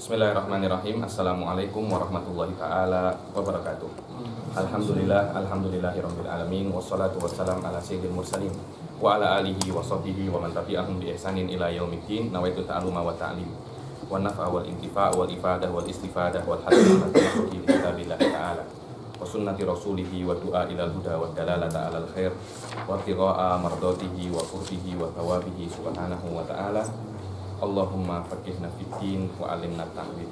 Bismillahirrahmanirrahim. Assalamualaikum warahmatullahi ta'ala wabarakatuh. Alhamdulillahirabbil alamin, wassalatu wassalam ala sayyidil mursalin wa ala alihi wa sahbihi wa man tabi'ahum bi ihsanin ila yaumiddin. Nawaitu ta'alluma wa ta'lim wa naf'a wal intifa' wal ifadah wal istifadah wal hasanah fi kitabillah ta'ala wa sunnati rasulihi wa du'a ilal huda wa dalalata alal khair wa tiraa mardatihi wa qurbihi wa thawabihi subhanahu wa ta'ala. Allahumma faqihna fiddin wa alimna ta'wil.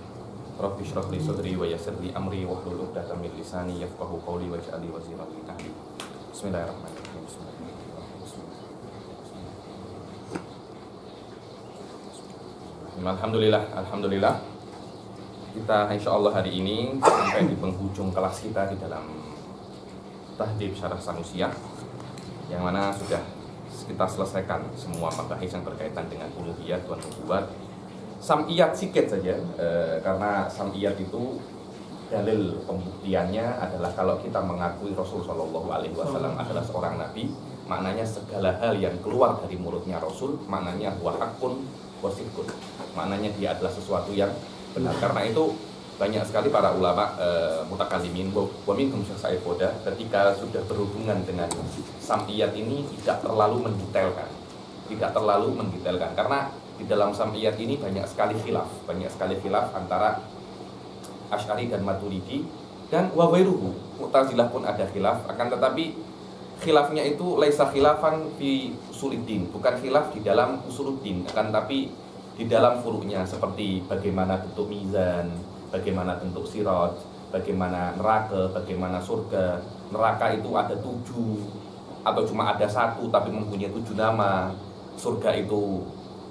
Rabbi shrah li sadri wa yassir li amri wa hlul 'uqdatam min lisani yafqahu qawli waj'al li waziran min ahli. Bismillahirrahmanirrahim. Alhamdulillah. Kita insyaallah hari ini sampai di penghujung kelas kita di dalam Tahdhib Syarah Sanusiyah, yang mana sudah kita selesaikan semua mabahis yang berkaitan dengan uluhiyat wa nubuwat. Sam'iyat sikit saja, karena sam'iyat itu dalil pembuktiannya adalah kalau kita mengakui Rasul Shallallahu Alaihi Wasallam adalah seorang nabi, maknanya segala hal yang keluar dari mulutnya Rasul, maknanya huwa haqqun wa sidqun, maknanya dia adalah sesuatu yang benar. Karena itu banyak sekali para ulama mutakallimin wa minhum Syekh Sa'id Boda ketika sudah berhubungan dengan sam'iyat ini tidak terlalu mendetailkan, karena di dalam sam'iyat ini banyak sekali khilaf antara Asy'ari dan Maturidi, dan wa ghairuhu, Mu'tazilah pun ada khilaf, akan tetapi khilafnya itu laisa khilafan fi usuluddin, bukan khilaf di dalam usuluddin, akan tapi di dalam furu'nya, seperti bagaimana bentuk mizan, bagaimana bentuk sirat, bagaimana neraka, bagaimana surga. Neraka itu ada 7 atau cuma ada 1 tapi mempunyai 7 nama. Surga itu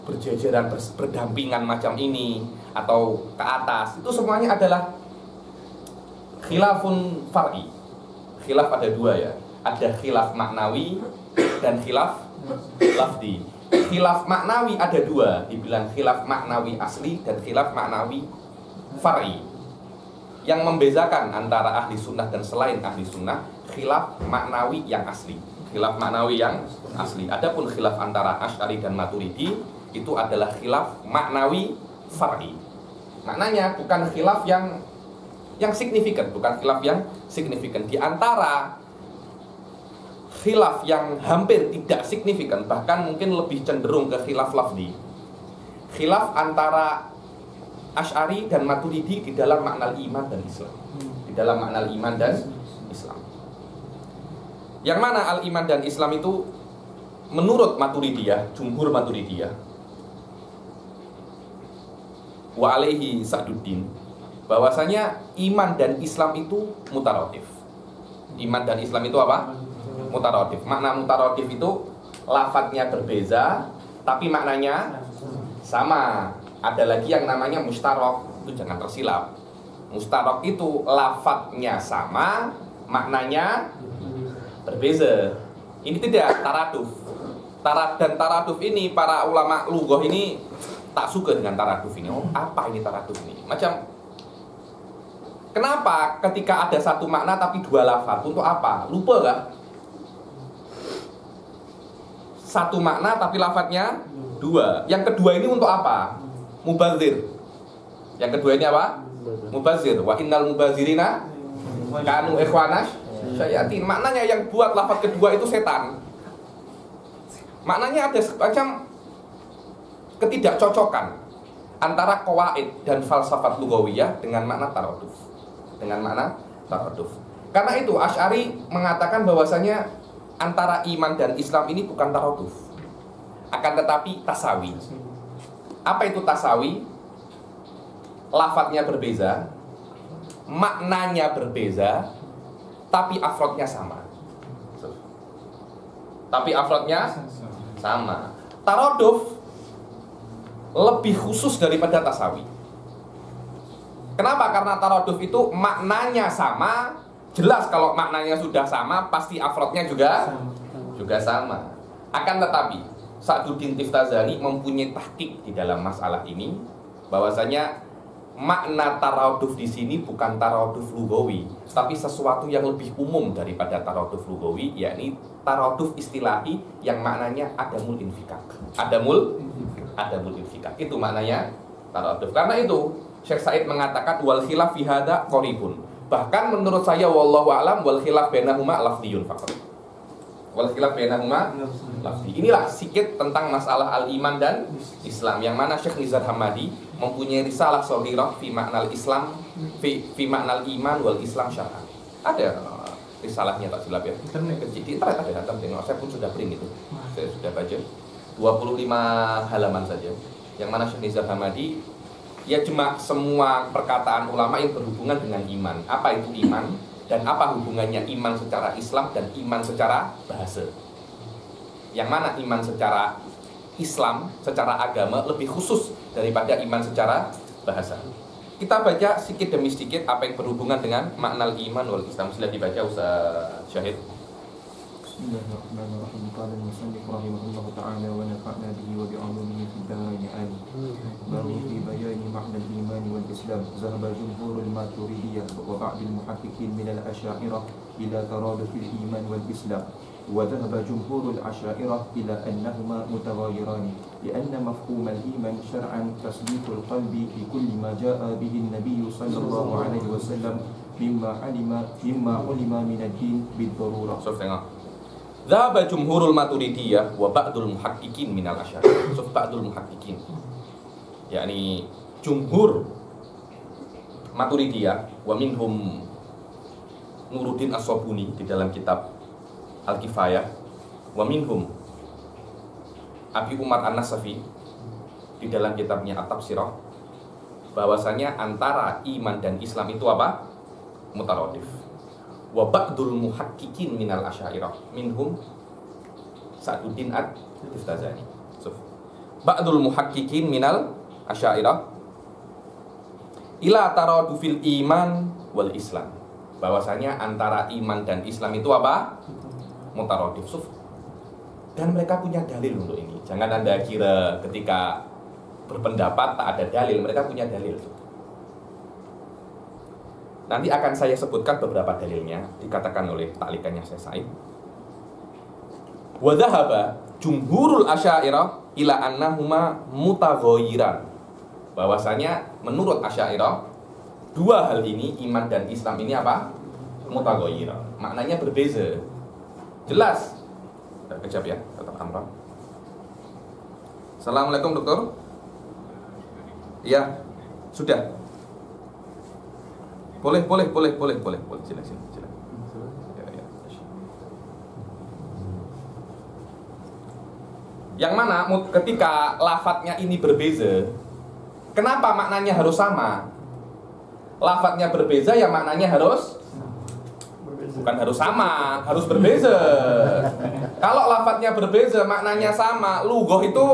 berjajaran, berdampingan macam ini atau ke atas. Itu semuanya adalah khilafun far'i. Khilaf ada 2 ya. Ada khilaf maknawi dan khilaf lafzi. Khilaf maknawi ada 2, dibilang khilaf maknawi asli dan khilaf maknawi far'i. Yang membedakan antara ahli sunnah dan selain ahli sunnah, khilaf maknawi yang asli. Adapun khilaf antara Asy'ari dan Maturidi itu adalah khilaf maknawi far'i. Maknanya bukan khilaf yang signifikan, Di antara khilaf yang hampir tidak signifikan, bahkan mungkin lebih cenderung ke khilaf lafzi, khilaf antara Asy'ari dan Maturidi di dalam makna iman dan Islam. Yang mana al-iman dan Islam itu menurut Maturidiyah, jumhur Maturidiyah, wa alaihi Sa'duddin, bahwasanya iman dan Islam itu mutaradif. Iman dan Islam itu apa? Mutaradif. Makna mutaradif itu lafadznya berbeza tapi maknanya sama. Ada lagi yang namanya mustarok, itu jangan tersilap. Mustarok itu lafadznya sama, maknanya berbeza. Ini tidak taraduf. Taraduf ini para ulama lughah ini tak suka dengan taraduf ini. Oh, apa ini taraduf ini? Macam kenapa ketika ada satu makna tapi 2 lafadz? Untuk apa? Lupa gak? Satu makna tapi lafadznya 2. Yang kedua ini untuk apa? Mubazir. Yang kedua ini apa? Mubazir. Wa innal mubazirina kanu ikhwanas syayatin. Maknanya yang buat lafaz kedua itu setan. Maknanya ada semacam ketidakcocokan antara qawaid dan falsafat lughawiyah dengan makna taraduf. Karena itu Asy'ari mengatakan bahwasanya antara iman dan Islam ini bukan taraduf, akan tetapi tasawi. Apa itu tasawi? Lafadznya berbeza, maknanya berbeza, tapi afrodnya sama. Taraduf lebih khusus daripada tasawi. Kenapa? Karena taraduf itu maknanya sama. Jelas kalau maknanya sudah sama, pasti afrodnya juga sama. Akan tetapi Sa'duddin Tiftazani mempunyai tahqiq di dalam masalah ini, bahwasanya makna taraduf di sini bukan taraduf lughawi, tapi sesuatu yang lebih umum daripada taraduf lughawi, yakni taraduf istilahi yang maknanya adamul infikak. Itu maknanya taraduf. Karena itu Syekh Said mengatakan wal khilaf fi hadza qaribun. Bahkan menurut saya wallahu alam wal khilaf bainahuma lafdiyun faqat. Wal khilaf bainahuma lafdi. Inilah sedikit tentang masalah al-iman dan Islam yang mana Syekh Nizar Hamadi mempunyai risalah shaghirah fi maknal Islam fi maknal iman wal Islam syar'an. Ada risalahnya tak silap ya. Di internet ada, tengok. Saya pun sudah print itu. Saya sudah baca 25 halaman saja. Yang mana Syekh Nizar Hamadi ya cuma semua perkataan ulama yang berhubungan dengan iman. Apa itu iman? Dan apa hubungannya iman secara Islam dan iman secara bahasa? Yang mana iman secara Islam, secara agama lebih khusus daripada iman secara bahasa. Kita baca sedikit demi sedikit apa yang berhubungan dengan makna iman wal Islam. Sila dibaca Ustaz Syahid. Bismillahirrahmanirrahim. Qala al-musannif rahimahullahu ta'ala wa nafa'na bihi wa bi'ulumihi fid dharain amin. Baru fi bayani ma'na al-iman wal Islam zahaba jumhurul maturidiyah wa ba'd al-muhaqqiqin min al-asy'ariyah ila taraduf al-iman wal Islam. Wa dhahaba jumhurul asy'ariyah ila annahuma mutaghayyiran li'anna mafhum al-iman syar'an tasdiqul qalbi bi kulli ma ja'a bihi an-nabiy sallallahu alaihi wasallam mimma ulima min ad-din bid-darurah. Tengok. Dhahaba jumhurul maturidiyah wa ba'dul muhaqqiqin minal asy'ariyah. Ba'dul muhaqqiqin, yakni jumhur maturidiyah, wa minhum Nuruddin As-Sabuni di dalam kitab Al-Kifayah, wa minhum Abi Umar An-Nasafi di dalam kitabnya At-Tafsirah, bahwasanya antara iman dan Islam itu apa? Mutaradif. Wa ba'dul muhaqqiqin minal asy'ariyah minhum Sa'duddin Ad-Diftazani. Ba'dul muhaqqiqin minal asy'ariyah ila taradu fil iman wal Islam, bahwasanya antara iman dan Islam itu apa? Mutaradif. Dan mereka punya dalil untuk ini. Jangan Anda kira ketika berpendapat tak ada dalil, mereka punya dalil. Nanti akan saya sebutkan beberapa dalilnya, dikatakan oleh taklikannya Syekh Said. Wa dhahaba jumhurul asy'ariyah ila annahuma mutaghayyiran, bahwasanya menurut Asy'ariyah dua hal ini, iman dan Islam ini apa? Mutaghayyiran. Maknanya berbeza. Jelas. Kejap ya, tetap amrah. Assalamualaikum dokter. Ya, sudah. Boleh, sila. Ya. Yang mana ketika lafadznya ini berbeza, kenapa maknanya harus sama? Lafadznya berbeza, ya maknanya harus bukan harus sama, harus berbeza. Kalau lafadznya berbeza, maknanya sama, lughah itu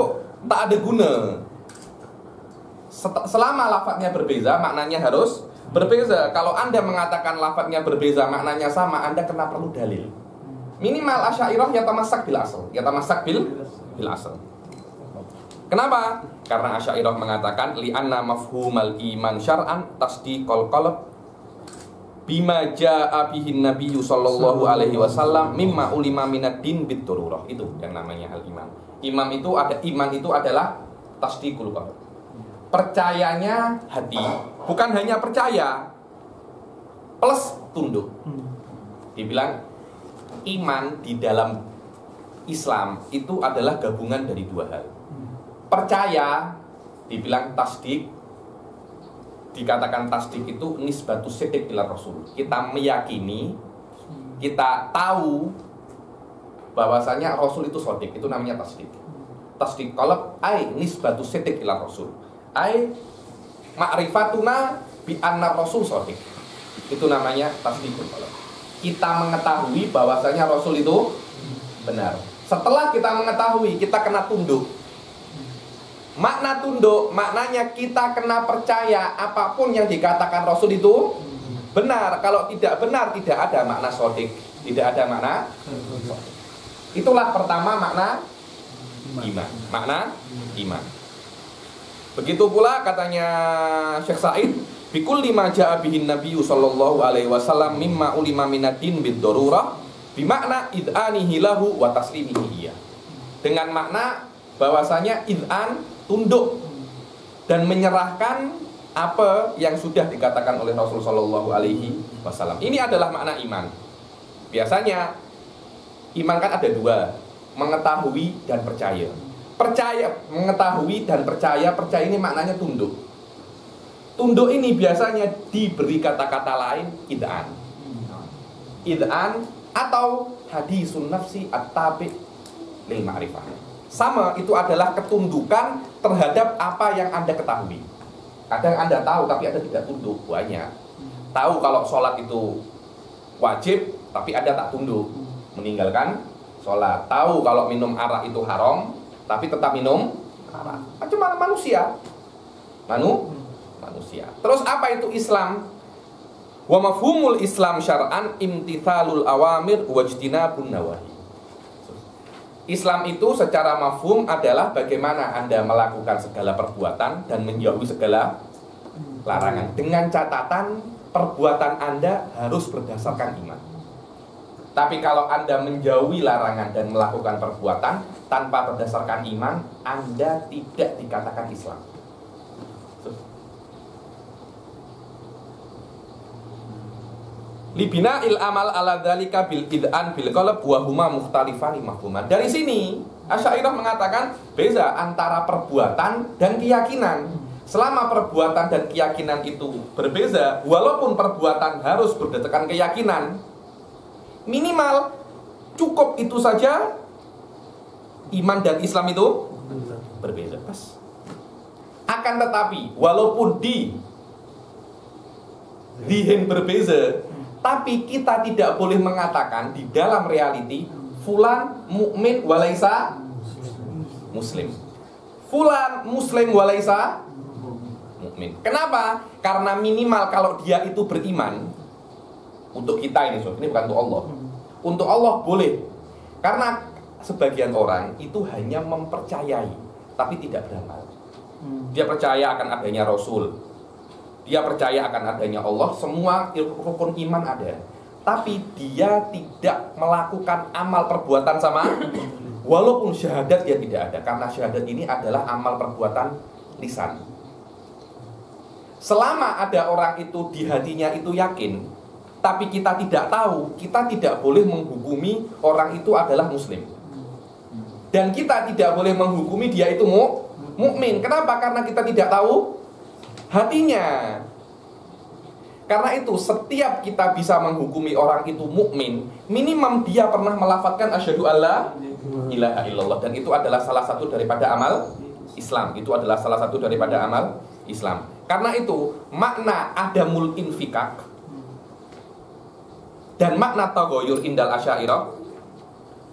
tak ada guna. Selama lafadznya berbeza, maknanya harus berbeza. Kalau Anda mengatakan lafadznya berbeza, maknanya sama, Anda kena perlu dalil. Minimal Asy'ariyah yatamassak bil asl. Yatamassak bil asl. Kenapa? Karena Asy'ariyah mengatakan li'anna mafhumal iman syar'an tasdiqul qalb bima jaa'a bihi nabiyyu sallallahu alaihi wasallam mimma ulima minad din bid darurah. Itu yang namanya al-iman. Iman itu adalah tasdiqul qalb. Percayanya hati, bukan hanya percaya plus tunduk. Dibilang iman di dalam Islam itu adalah gabungan dari dua hal. Percaya dibilang tasdik, dikatakan tasdik itu nisbatus sidq ila rasul. Kita meyakini, kita tahu bahwasanya rasul itu shadiq, itu namanya tasdik. Tasdik qalb ai nisbatus sidq ila rasul. Ai ma'rifatuna bi anna rasul shadiq. Itu namanya tasdikul qalb. Kita mengetahui bahwasanya rasul itu benar. Setelah kita mengetahui, kita kena tunduk. Makna tunduk, maknanya kita kena percaya apapun yang dikatakan rasul itu benar. Kalau tidak benar, tidak ada makna shadiq, tidak ada makna. Itulah pertama makna iman. Makna iman. Begitu pula katanya Syekh Said, bikulli ma jaa bihin nabiyyu sallallahu alaihi wasallam mimma ulima minad-din bid-darurah bimakna id'anihi lahu wa taslimihi iya. Dengan makna bahwasanya id'an tunduk dan menyerahkan apa yang sudah dikatakan oleh Rasul Shallallahu Alaihi Wasallam. Ini adalah makna iman. Biasanya iman kan ada dua, mengetahui dan percaya. Mengetahui dan percaya ini maknanya tunduk. Tunduk ini biasanya diberi kata-kata lain, id'an atau hadisun nafsi at-tabi' lil ma'rifah. Sama, itu adalah ketundukan terhadap apa yang Anda ketahui. Kadang Anda tahu tapi Anda tidak tunduk, banyak. Tahu kalau sholat itu wajib tapi Anda tak tunduk, meninggalkan sholat. Tahu kalau minum arak itu haram tapi tetap minum arak. Macam mana manusia? Manusia. Terus apa itu Islam? Wa mafhumul Islam syar'an imtithalul awamir wajtinabun nawahi. Islam itu secara mafhum adalah bagaimana Anda melakukan segala perbuatan dan menjauhi segala larangan. Dengan catatan perbuatan Anda harus berdasarkan iman. Tapi kalau Anda menjauhi larangan dan melakukan perbuatan tanpa berdasarkan iman, Anda tidak dikatakan Islam. Libina il amal ala dzalika bil id'an bil qalb wa huma mukhtalifani mafhuman. Dari sini Asy'ariyah mengatakan beza antara perbuatan dan keyakinan. Selama perbuatan dan keyakinan itu berbeza, walaupun perbuatan harus berdasarkan keyakinan, minimal cukup itu saja iman dan Islam itu berbeza. Pas. Akan tetapi walaupun dihin berbeza, tapi kita tidak boleh mengatakan di dalam reality fulan mukmin walaisa muslim. Fulan muslim walaisa mukmin. Kenapa? Karena minimal kalau dia itu beriman, untuk kita ini bukan untuk Allah. Untuk Allah boleh. Karena sebagian orang itu hanya mempercayai tapi tidak beramal. Dia percaya akan adanya Rasul, dia percaya akan adanya Allah, semua rukun iman ada. Tapi dia tidak melakukan amal perbuatan sama, walaupun syahadat dia tidak ada. Karena syahadat ini adalah amal perbuatan lisan. Selama ada orang itu di hatinya itu yakin, tapi kita tidak tahu, kita tidak boleh menghukumi orang itu adalah muslim. Dan kita tidak boleh menghukumi dia itu mukmin. Kenapa? Karena kita tidak tahu hatinya. Karena itu setiap kita bisa menghukumi orang itu mukmin, minimum dia pernah melafadzkan asyhadu alla ilaha illallah, dan itu adalah salah satu daripada amal Islam. Itu adalah salah satu daripada amal Islam. Karena itu makna adamul infikak dan makna taghayyur indal Asy'ariyah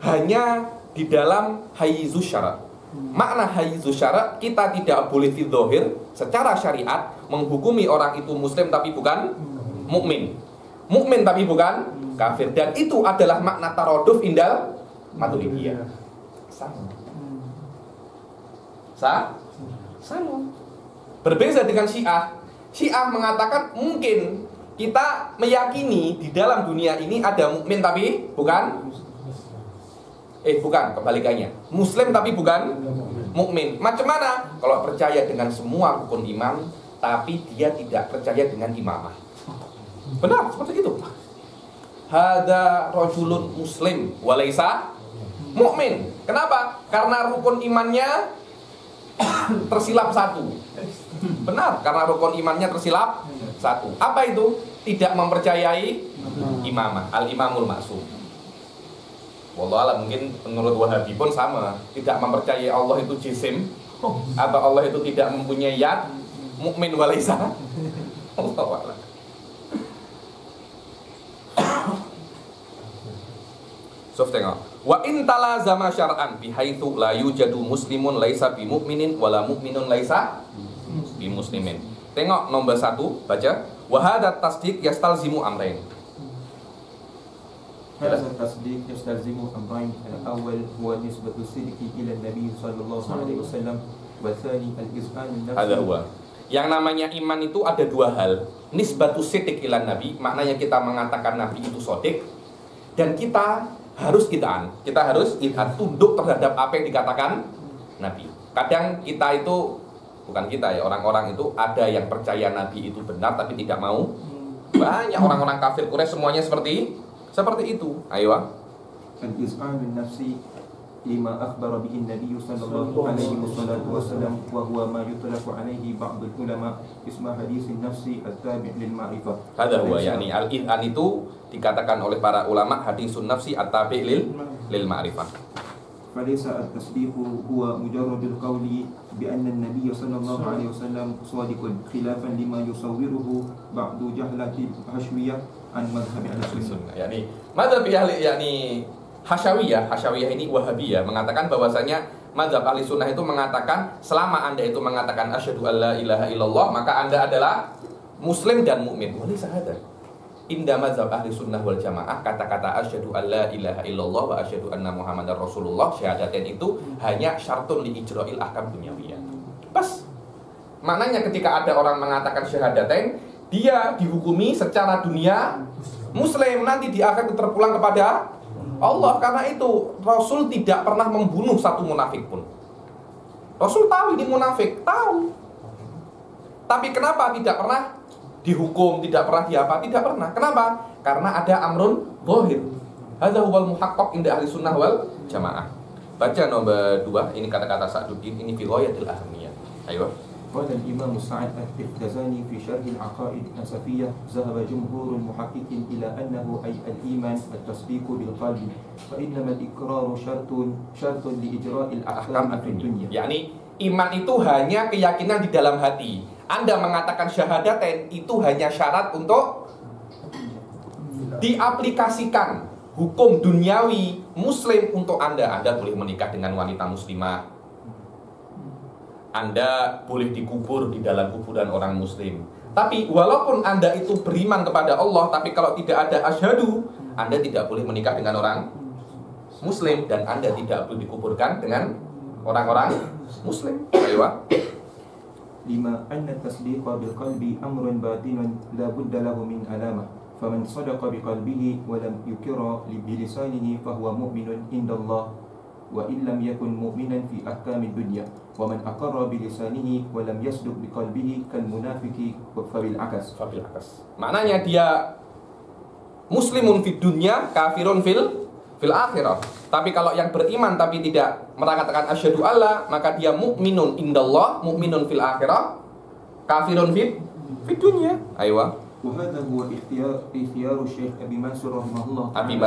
hanya di dalam hayyizus syara'. Makna hayyizus syara' kita tidak boleh fi dzahir secara syariat menghukumi orang itu muslim tapi bukan mukmin. Mukmin tapi bukan kafir, dan itu adalah makna taraduf indal Maturidiyah. Sama. Berbeza dengan Syiah. Syiah mengatakan mungkin kita meyakini di dalam dunia ini ada mukmin tapi bukan kebalikannya. Muslim tapi bukan mukmin. Macam mana? Kalau percaya dengan semua rukun iman tapi dia tidak percaya dengan imamah. Benar, seperti itu. Hada rajulun muslim walaisa mukmin. Kenapa? Karena rukun imannya tersilap satu. Benar, karena rukun imannya tersilap satu. Apa itu? Tidak mempercayai imamah, al-imamul maksum. Wallahualam, mungkin menurut Wahabi pun sama, tidak mempercayai Allah itu jisim, atau Allah itu tidak mempunyai yad, mukmin walaisa. Wallahualam. Sof tengok. Wa in talazama syar'an bihaitsu la yujadu muslimun laisa bi mu'minin wala mu'minun laisa bi muslimin. Tengok nomor 1, baca. Wa hadha tasdiq yastalzimu amrayn. هذا التصديق يستلزم أمرين. الأول هو نسبة الصدق إلى النبي صلى الله عليه وسلم والثاني الإذعان النفس. هذا هو. Yang namanya iman itu ada dua hal. Nisbatus sidq ila nabi, maknanya kita mengatakan nabi itu shadiq, dan kita harus id'an. Kita harus id'an, tunduk terhadap apa yang dikatakan nabi. Kadang kita itu bukan kita ya, orang-orang itu ada yang percaya Nabi itu benar tapi tidak mau. Banyak orang-orang kafir Quraisy semuanya seperti itu. Ayo. Al-iz'an nafsi lima akhbara bihi Nabi sallallahu alaihi wasallam wa huwa ma yutlaqu alaihi ba'd ulama isma hadis nafsi at-tabi' lil ma'rifah. Hadza huwa, yakni al-iz'an itu dikatakan oleh para ulama hadisun nafsi at-tabi' lil ma'rifah. فليس التصديق هو مجرد القول بأن النبي صلى الله عليه وسلم صادق خلافا لما يصوره بعض جهلة الحشوية عن مذهب أهل السنة. Yani mazhab Hasyawiyah ini Wahabiyah mengatakan bahwasanya mazhab ahli sunnah itu mengatakan selama Anda itu mengatakan asyhadu alla ilaha illallah maka Anda adalah muslim dan mukmin. Wali sahada. Inda mazhab ahli sunnah wal jamaah kata-kata asyhadu alla ilaha illallah wa asyhadu anna muhammadar rasulullah syahadatain itu hanya syartun li ijra'il ahkam dunyawiyah. Pas. Maknanya ketika ada orang mengatakan syahadatain, dia dihukumi secara dunia muslim, nanti di akhir terpulang kepada Allah. Karena itu Rasul tidak pernah membunuh satu munafik pun. Rasul tahu ini munafik, tahu. Tapi kenapa tidak pernah dihukum, tidak pernah diapa? Tidak pernah. Kenapa? Karena ada amrun zahir. Hadza huwal muhaqqaq inda ahli sunnah wal jamaah. Baca nomor 2, ini kata-kata Sa'duddin, ini fi ghayatil ahamiyah. Ayo. قال الإمام سعد التفتزاني في شرح العقائد النسفية ذهب جمهور المحققين إلى أنه أي الإيمان التصديق بالقلب فإنما الإقرار شرط لإجراء الأحكام في الدنيا. Yani iman itu hanya keyakinan di dalam hati. Anda mengatakan syahadatain itu hanya syarat untuk diaplikasikan hukum duniawi muslim untuk Anda. Anda boleh menikah dengan wanita muslimah. Anda boleh dikubur di dalam kuburan orang muslim. Tapi walaupun Anda itu beriman kepada Allah, tapi kalau tidak ada asyhadu, Anda tidak boleh menikah dengan orang muslim dan Anda tidak boleh dikuburkan dengan orang-orang muslim. Ayo. Lima anna tasdiqa bil qalbi amrun batinun la budda lahu min alama. Faman sadaqa bi qalbihi wa lam yukira bi lisanihi fa huwa mu'minun indallah wa illam yakun mu'minan fi ahkamid dunya. ومن أقر بلسانه ولم يصدق بقلبه كالمنافق فبالعكس. Maknanya dia muslimun fid dunya, kafirun fil akhirah. Tapi kalau yang beriman tapi tidak mengatakan asyhadu alla, maka dia mukminun indallah, mukminun fil akhirah, kafirun fid dunya. Ayo. وهذا هو اختيار الشيخ أبي منصور رحمه الله. Abi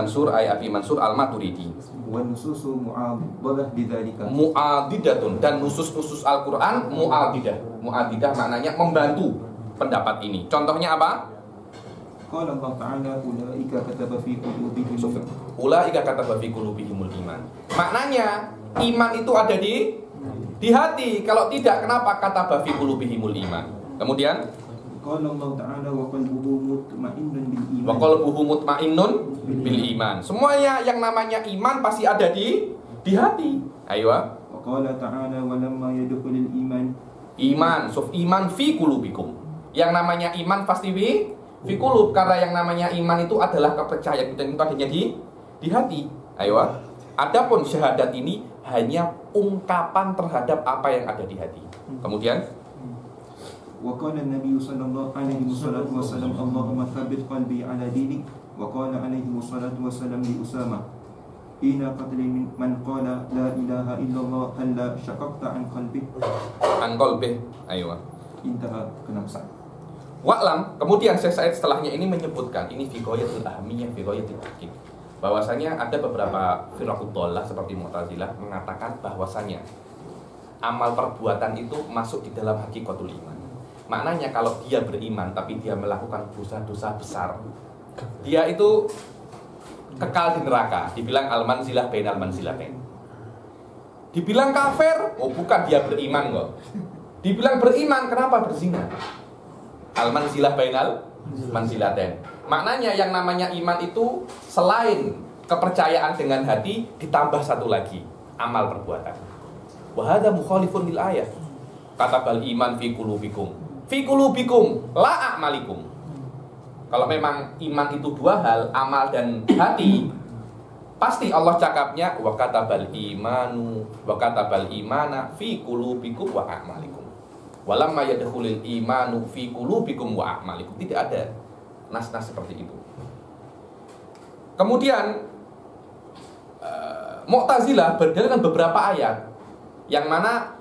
Mansur Al-Maturidi. والنصوص معضدة بذلك. Mu'adidatun, dan nusus-nusus Al-Qur'an mu'adidah. Mu'adidah maknanya membantu pendapat ini. Contohnya apa? قال الله تعالى أولئك كتب في قلوبهم. Ulaika kataba fi qulubihimul iman. Maknanya iman itu ada di hati. Kalau tidak, kenapa kataba fi qulubihimul iman? Kemudian Qala Allah Ta'ala wa qalbuhu mutma'innun bil iman. Wa qalbuhu mutma'innun bil iman. Semuanya yang namanya iman pasti ada di hati. Ayo. Wa qala ta'ala wa lamma yadkhulul iman. Iman fi qulubikum. Yang namanya iman pasti fi qulub, karena yang namanya iman itu adalah kepercayaan dan itu adanya di hati. Ayo. Adapun syahadat ini hanya ungkapan terhadap apa yang ada di hati. Kemudian وقال النبي صلى الله عليه وسلم اللهم ثبت قلبي على دينك وقال عليه الصلاة والسلام لأسامة حين قتل من قال لا إله إلا الله هل شققت عن قلبه ayo. انتهى كلام سعد. Wa'lam, kemudian Syekh Said setelahnya ini menyebutkan ini fi ghayatil ahamiyah, fi ghayatil tahqiq, bahwasanya ada beberapa firaqud dhallah seperti Mu'tazilah mengatakan bahwasanya amal perbuatan itu masuk di dalam hakikatul iman. Maknanya kalau dia beriman tapi dia melakukan dosa-dosa besar, dia itu kekal di neraka. Dibilang al-manzilah bainal manzilatain. Dibilang kafir, oh bukan, dia beriman kok. Dibilang beriman, kenapa berzina? Al-manzilah bainal manzilatain. Maknanya yang namanya iman itu selain kepercayaan dengan hati ditambah satu lagi, amal perbuatan. Wa hadza mukhalifun lil ayah. Katabal iman fi qulubikum. Fi qulubikum la a'malikum. Kalau memang iman itu dua hal, amal dan hati, pasti Allah cakapnya wa katabal imanu wa katabal imana fi qulubikum wa a'malikum. Walamma yadkhulul imanu fi qulubikum wa a'malikum. Tidak ada nas-nas seperti itu. Kemudian Mu'tazilah berdalilkan beberapa ayat yang mana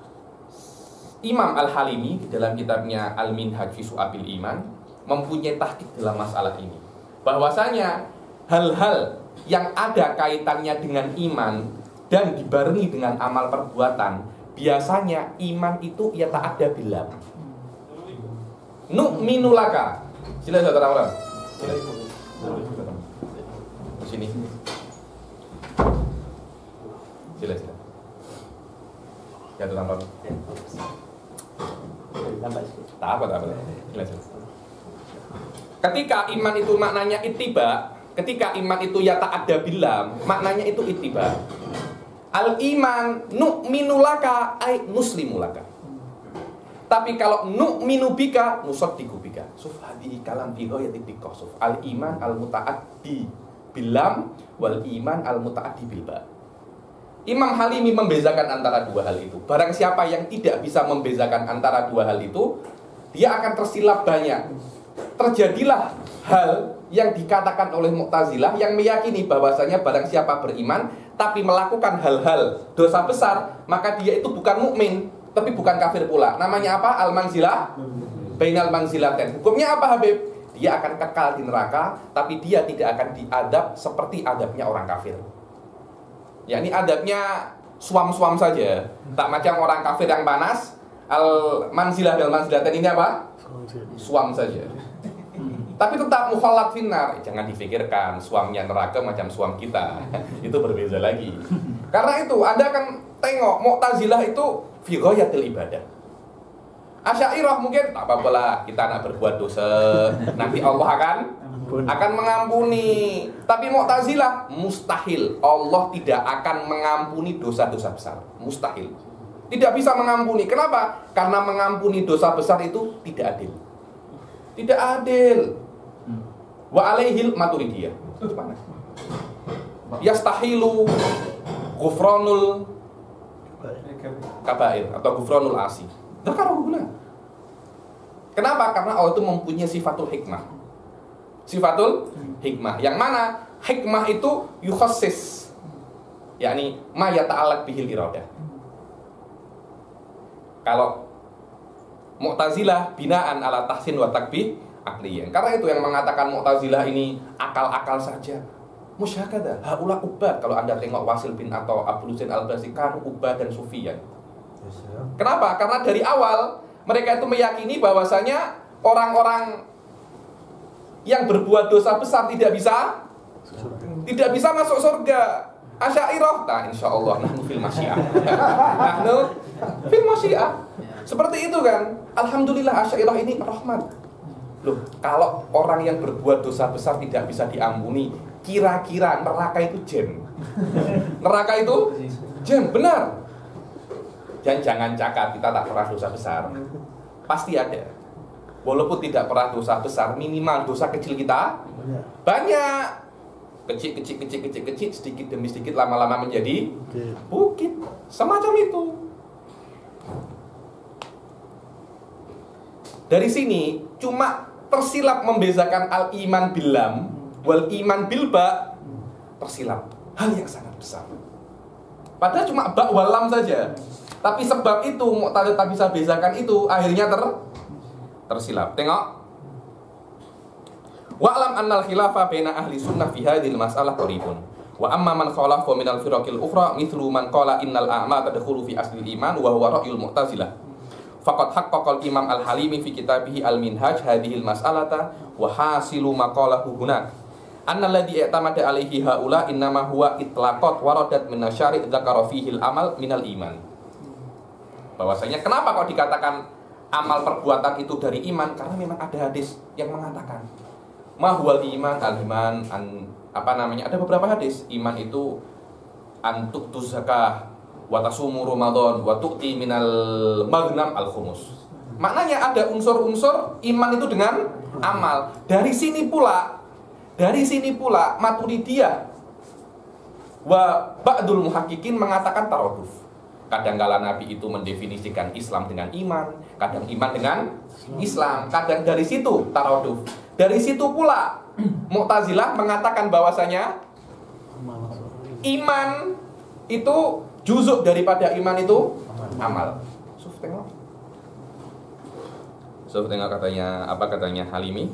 Imam Al-Halimi di dalam kitabnya Al-Minhaj fi Su'abil Iman mempunyai tahqiq dalam masalah ini. Bahwasanya hal-hal yang ada kaitannya dengan iman dan dibarengi dengan amal perbuatan, biasanya iman itu ya tak ada bilam. Nu'minu laka. Sila saudara orang. Sila. Sini. Sila. Ya tuh tambah. Tak apa. Sila. Ketika iman itu maknanya ittiba, ketika iman itu ya tak ada bilam, maknanya itu ittiba. Al-iman nu'minu laka ay nuslimu laka. Tapi kalau nu'minu bika nusaddiqu bika. Suf hadihi kalam fi ghayati diqqah. Al-iman al-muta'addi bilam wal iman al-muta'addi bil ba. Imam Halimi membezakan antara dua hal itu. Barang siapa yang tidak bisa membezakan antara dua hal itu, dia akan tersilap banyak. Terjadilah hal yang dikatakan oleh Mu'tazilah yang meyakini bahwasanya barang siapa beriman tapi melakukan hal-hal dosa besar, maka dia itu bukan mukmin, tapi bukan kafir pula. Namanya apa? Al-manzilah bainal manzilatain. Hukumnya apa, Habib? Dia akan kekal di neraka, tapi dia tidak akan diadab seperti adabnya orang kafir. Yakni adabnya suam-suam saja. Tak macam orang kafir yang panas. Al-manzilah dan manzilatain ini apa? Suam saja. Tapi tetap mukhallat finnar. Jangan difikirkan suamnya neraka macam suam kita. Itu berbeza lagi. Karena itu Anda akan tengok Mu'tazilah itu fi ghayatil ibadah. Asy'ariyah mungkin tak apa-apalah kita nak berbuat dosa, nanti Allah akan mengampuni. Tapi Mu'tazilah mustahil. Allah tidak akan mengampuni dosa-dosa besar. Mustahil. Tidak bisa mengampuni. Kenapa? Karena mengampuni dosa besar itu tidak adil. Tidak adil. Wa alaihil maturidiyah. Yastahilu ghufranul kabair atau ghufranul asi. Kenapa? Karena Allah itu mempunyai sifatul hikmah. Sifatul hikmah. Yang mana hikmah itu yukhassis, yakni ma yata'allaq bihil iradah. Kalau Mu'tazilah binaan ala tahsin wa takbih akliyan. Karena itu yang mengatakan Mu'tazilah ini akal-akal saja. Musyahada, haula ubad. Kalau Anda tengok Wasil bin atau Abdul Husain Al-Basri kan ubad dan sufiyan. Kenapa? Karena dari awal mereka itu meyakini bahwasanya orang-orang yang berbuat dosa besar tidak bisa masuk surga. Asy'ariyah, nah insyaallah nahnu fil masyiah. Nahnu fil masyiah. Seperti itu kan. Alhamdulillah Asy'ariyah ini rahmat. Loh, kalau orang yang berbuat dosa besar tidak bisa diampuni, kira-kira neraka itu jam? Neraka itu jam, benar. Dan jangan cakap kita tak pernah dosa besar. Pasti ada. Walaupun tidak pernah dosa besar, minimal dosa kecil kita banyak. Kecil, sedikit demi sedikit, lama-lama menjadi bukit. Semacam itu. Dari sini cuma tersilap membezakan al-iman bilam wal iman bilba, tersilap. Hal yang sangat besar. Padahal cuma ba walam saja. Tapi sebab itu Mu'tazilah tak bisa bezakan itu, akhirnya tersilap. Tengok. Wa'lam annal khilafa baina ahli sunnah fi hadhil mas'alah qaribun. Wa amma man khalafa min al-firaqil ukhra mithlu man qala innal a'mal tadkhulu fi asli iman wa huwa ra'yul Mu'tazilah. Faqad haqqaqa al-Imam Al-Halimi fi kitabih Al-Minhaj hadhil mas'alata wa hasilu maqalahu hunak. Anna alladhi i'tamada alaihi haula innama huwa itlaqat waradat min asyari' dzakara fihi al-amal minal iman. Bahwasanya kenapa kok dikatakan amal perbuatan itu dari iman? Karena memang ada hadis yang mengatakan mahwal iman al-iman ada beberapa hadis. Iman itu antuk zakah wa tasumu ramadan wa tu'ti minal maghnam al-khumus. Maknanya ada unsur-unsur iman itu dengan amal. Dari sini pula Maturidiyah wa ba'dul muhaqqiqin mengatakan taraduf. Kadangkala Nabi itu mendefinisikan Islam dengan iman, kadang iman dengan Islam, kadang dari situ taraduf. Dari situ pula Mu'tazilah mengatakan bahwasanya iman itu juzuk daripada iman itu amal. Tengok katanya, apa katanya Halimi?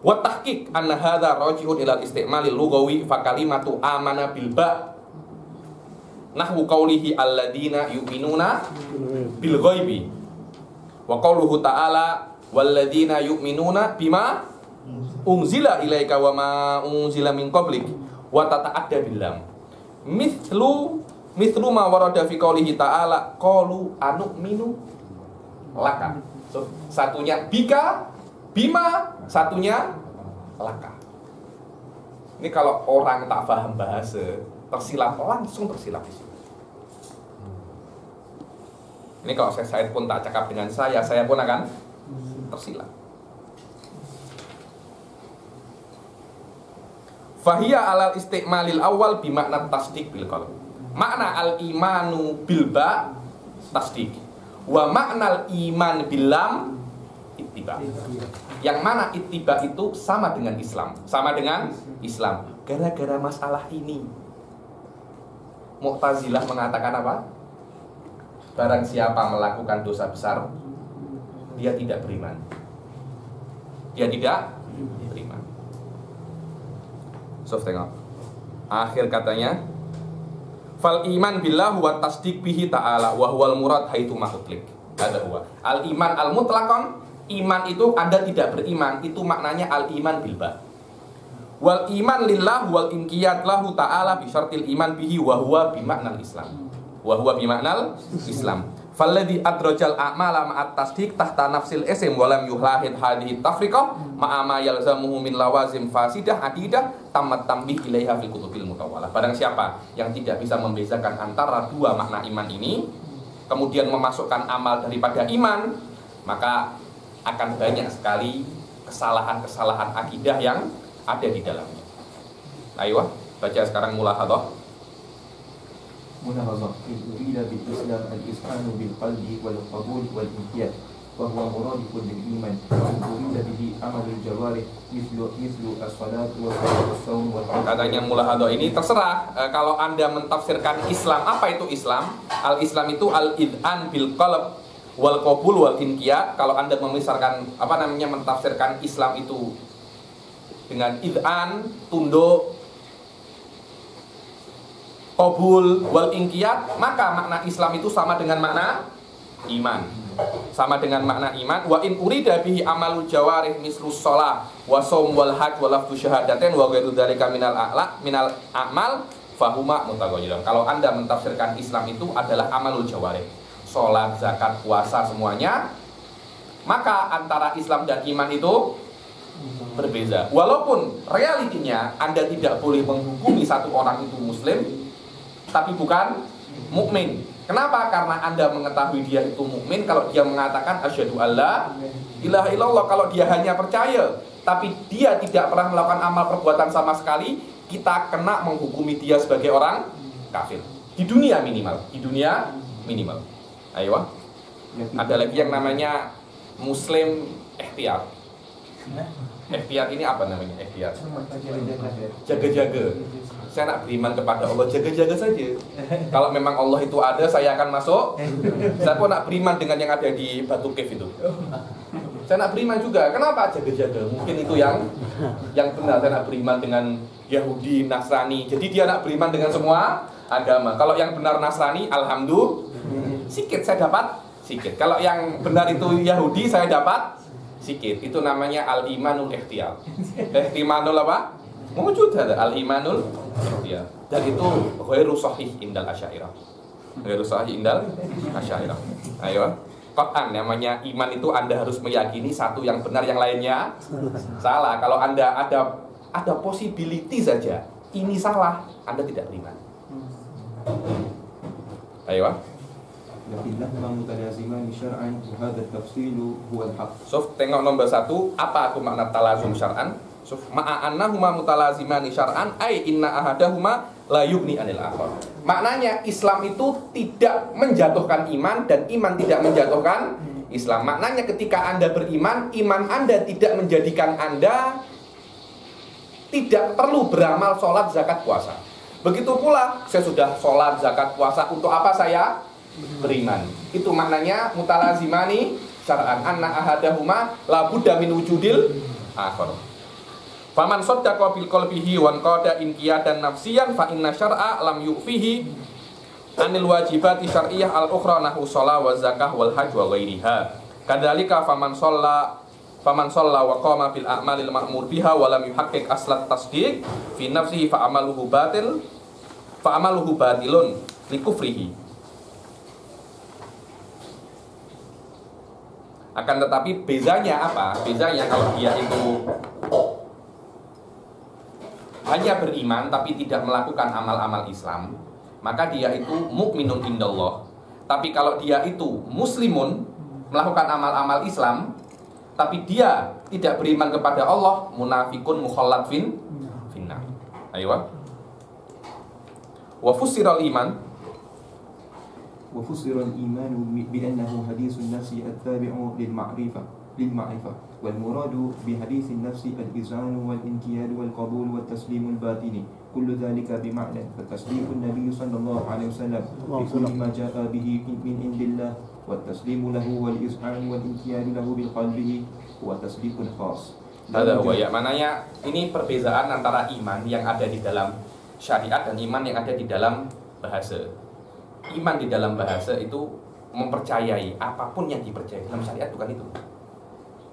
Wa tahqiq anna hadza raji'un ila al-isti'malil lughawi fa kalimatu amana bil ba nahwu qawlihi alladziina yu'minuna bil ghaibi wa qawluhu ta'ala walladziina yu'minuna bima unzila ilaika wa ma unzila min qablik wa tata'adda billam mithlu ma warada fi qawlihi ta'ala qalu anu'minu laka. So, satunya bika, bima, satunya laka. Ini kalau orang tak paham bahasa, tersilap, langsung tersilap di sini. Ini kalau saya pun tak cakap dengan saya pun akan tersilap. Fahiya alal istiqmalil awal bimakna tasdik bil qalb. Makna al-imanu bil ba tasdik. Wa makna al-iman bil lam ittiba. Yang mana ittiba itu sama dengan Islam. Sama dengan Islam. Gara-gara masalah ini Mu'tazilah mengatakan apa? Barang siapa melakukan dosa besar, dia tidak beriman. Dia tidak beriman. So, tengok. Akhir katanya, fal iman billah wa tasdik bihi ta'ala wa huwal murad haitsu ma'utlik. Ada huwa. Al iman al mutlaqan, iman itu Anda tidak beriman, itu maknanya al iman bil ba. Wal iman lillah wal inqiyad lahu ta'ala bi syartil iman bihi wa huwa bi maknal Islam. Wa huwa bi maknal Islam. Falladhi adrajal a'mala ma'at tasdik tahta nafsil ism wa lam yuhlahid hadhihi tafriqah ma'a ma yalzamuhu min lawazim fasidah adidah tamat tambih ilaiha fil kutubil mutawwalah. Barang siapa yang tidak bisa membezakan antara dua makna iman ini, kemudian memasukkan amal daripada iman, maka akan banyak sekali kesalahan-kesalahan akidah yang ada di dalamnya. Ayo, baca sekarang mulahadhah. Mulahadhah urida bil Islam al-is'anu bil qalbi wal qabul wal inqiyad wa huwa muradifun bil iman wa urida bihi amalul jawarih mislu as-salat wa as-shaum wal hajj. Katanya mulahadhah ini terserah kalau Anda mentafsirkan Islam, apa itu Islam? Al-Islam itu al-id'an bil qalb wal qabul wal inqiyad. Kalau Anda memisahkan mentafsirkan Islam itu dengan id'an, tunduk, qabul, wal inqiyad, maka makna Islam itu sama dengan makna iman. Sama dengan makna iman. Wa in urida bihi amalul jawarih mislu shalah wa shaum wal hajj wa lafdhu syahadatain wa ghairu dzalika minal a'mal fahuma mutaghayyirun. Kalau Anda mentafsirkan Islam itu adalah amalul jawarih, salat, zakat, puasa semuanya, maka antara Islam dan iman itu berbeza. Walaupun realitinya Anda tidak boleh menghukumi satu orang itu muslim tapi bukan mukmin. Kenapa? Karena Anda mengetahui dia itu mukmin kalau dia mengatakan asyhadu alla ilaha illallah. Kalau dia hanya percaya tapi dia tidak pernah melakukan amal perbuatan sama sekali, kita kena menghukumi dia sebagai orang kafir. Di dunia minimal, Ayo. Ada lagi yang namanya muslim ikhtiyar. Ikhtiyar ini apa namanya? Ikhtiyar jaga-jaga. Saya nak beriman kepada Allah, jaga-jaga saja. Kalau memang Allah itu ada, saya akan masuk. Saya pun nak beriman dengan yang ada di Batu Cave itu. Saya nak beriman juga. Kenapa jaga-jaga? Mungkin itu yang benar. Saya nak beriman dengan Yahudi, Nasrani. Jadi dia nak beriman dengan semua agama. Kalau yang benar Nasrani, alhamdulillah, sikit saya dapat sikit. Kalau yang benar itu Yahudi, saya dapat sikit. Itu namanya al-imanul ikhtiyar. Ihtimanul apa? Mewujud ada al-imanul ikhtiyar. Dan itu ghairu sahih indal asy'ariyah. Ghairu sahih indal asy'ariyah. Ayo. Qat'an namanya iman itu Anda harus meyakini satu yang benar, yang lainnya salah. Kalau Anda ada possibility saja ini salah, Anda tidak beriman. Ayo. So, tengok nomor 1, apa aku makna talazum syar'an? So, ma'annahuma mutalazimani syar'an ay inna ahadahuma la yughni 'anil akhar. Maknanya Islam itu tidak menjatuhkan iman dan iman tidak menjatuhkan Islam. Maknanya ketika Anda beriman, iman Anda tidak menjadikan Anda tidak perlu beramal sholat, zakat, puasa. Begitu pula, saya sudah sholat, zakat, puasa, untuk apa saya beriman? Itu maknanya mutalazimani syar'an anna ahadahuma la budda min wujudil akhar. Faman saddaqa bil qalbihi wan qada inqiyadan nafsiyan fa inna syar'a lam yu'fihi anil wajibati syar'iyyah al-ukhra nahu shalah wa zakah wal hajj wa ghairiha. Kadzalika faman shalla wa qama bil a'malil ma'mur biha wa lam yuhaqqiq aslat tasdiq fi nafsihi fa amaluhu batilun li kufrihi. Akan tetapi bezanya apa? Bezanya kalau dia itu hanya beriman tapi tidak melakukan amal-amal Islam, maka dia itu mukminun indallah. Tapi kalau dia itu muslimun, melakukan amal-amal Islam, tapi dia tidak beriman kepada Allah, munafikun mukhallad finnar. Ayo. Wa fussiral iman وفسر الإيمان بأنه حديث النفس التابع للمعرفة والمراد بحديث النفس الإذعان والانقياد والقبول والتسليم الباطني كل ذلك بمعنى فتصديق النبي صلى الله عليه وسلم بكل ما جاء به من عند الله والتسليم له والإذعان والانقياد له بقلبه هو تصديق خاص. Ada ya, mananya ini perbedaan antara iman yang ada di dalam syariat dan iman yang ada di dalam bahasa. Iman di dalam bahasa itu mempercayai apapun yang dipercayai. Dalam syariat bukan itu.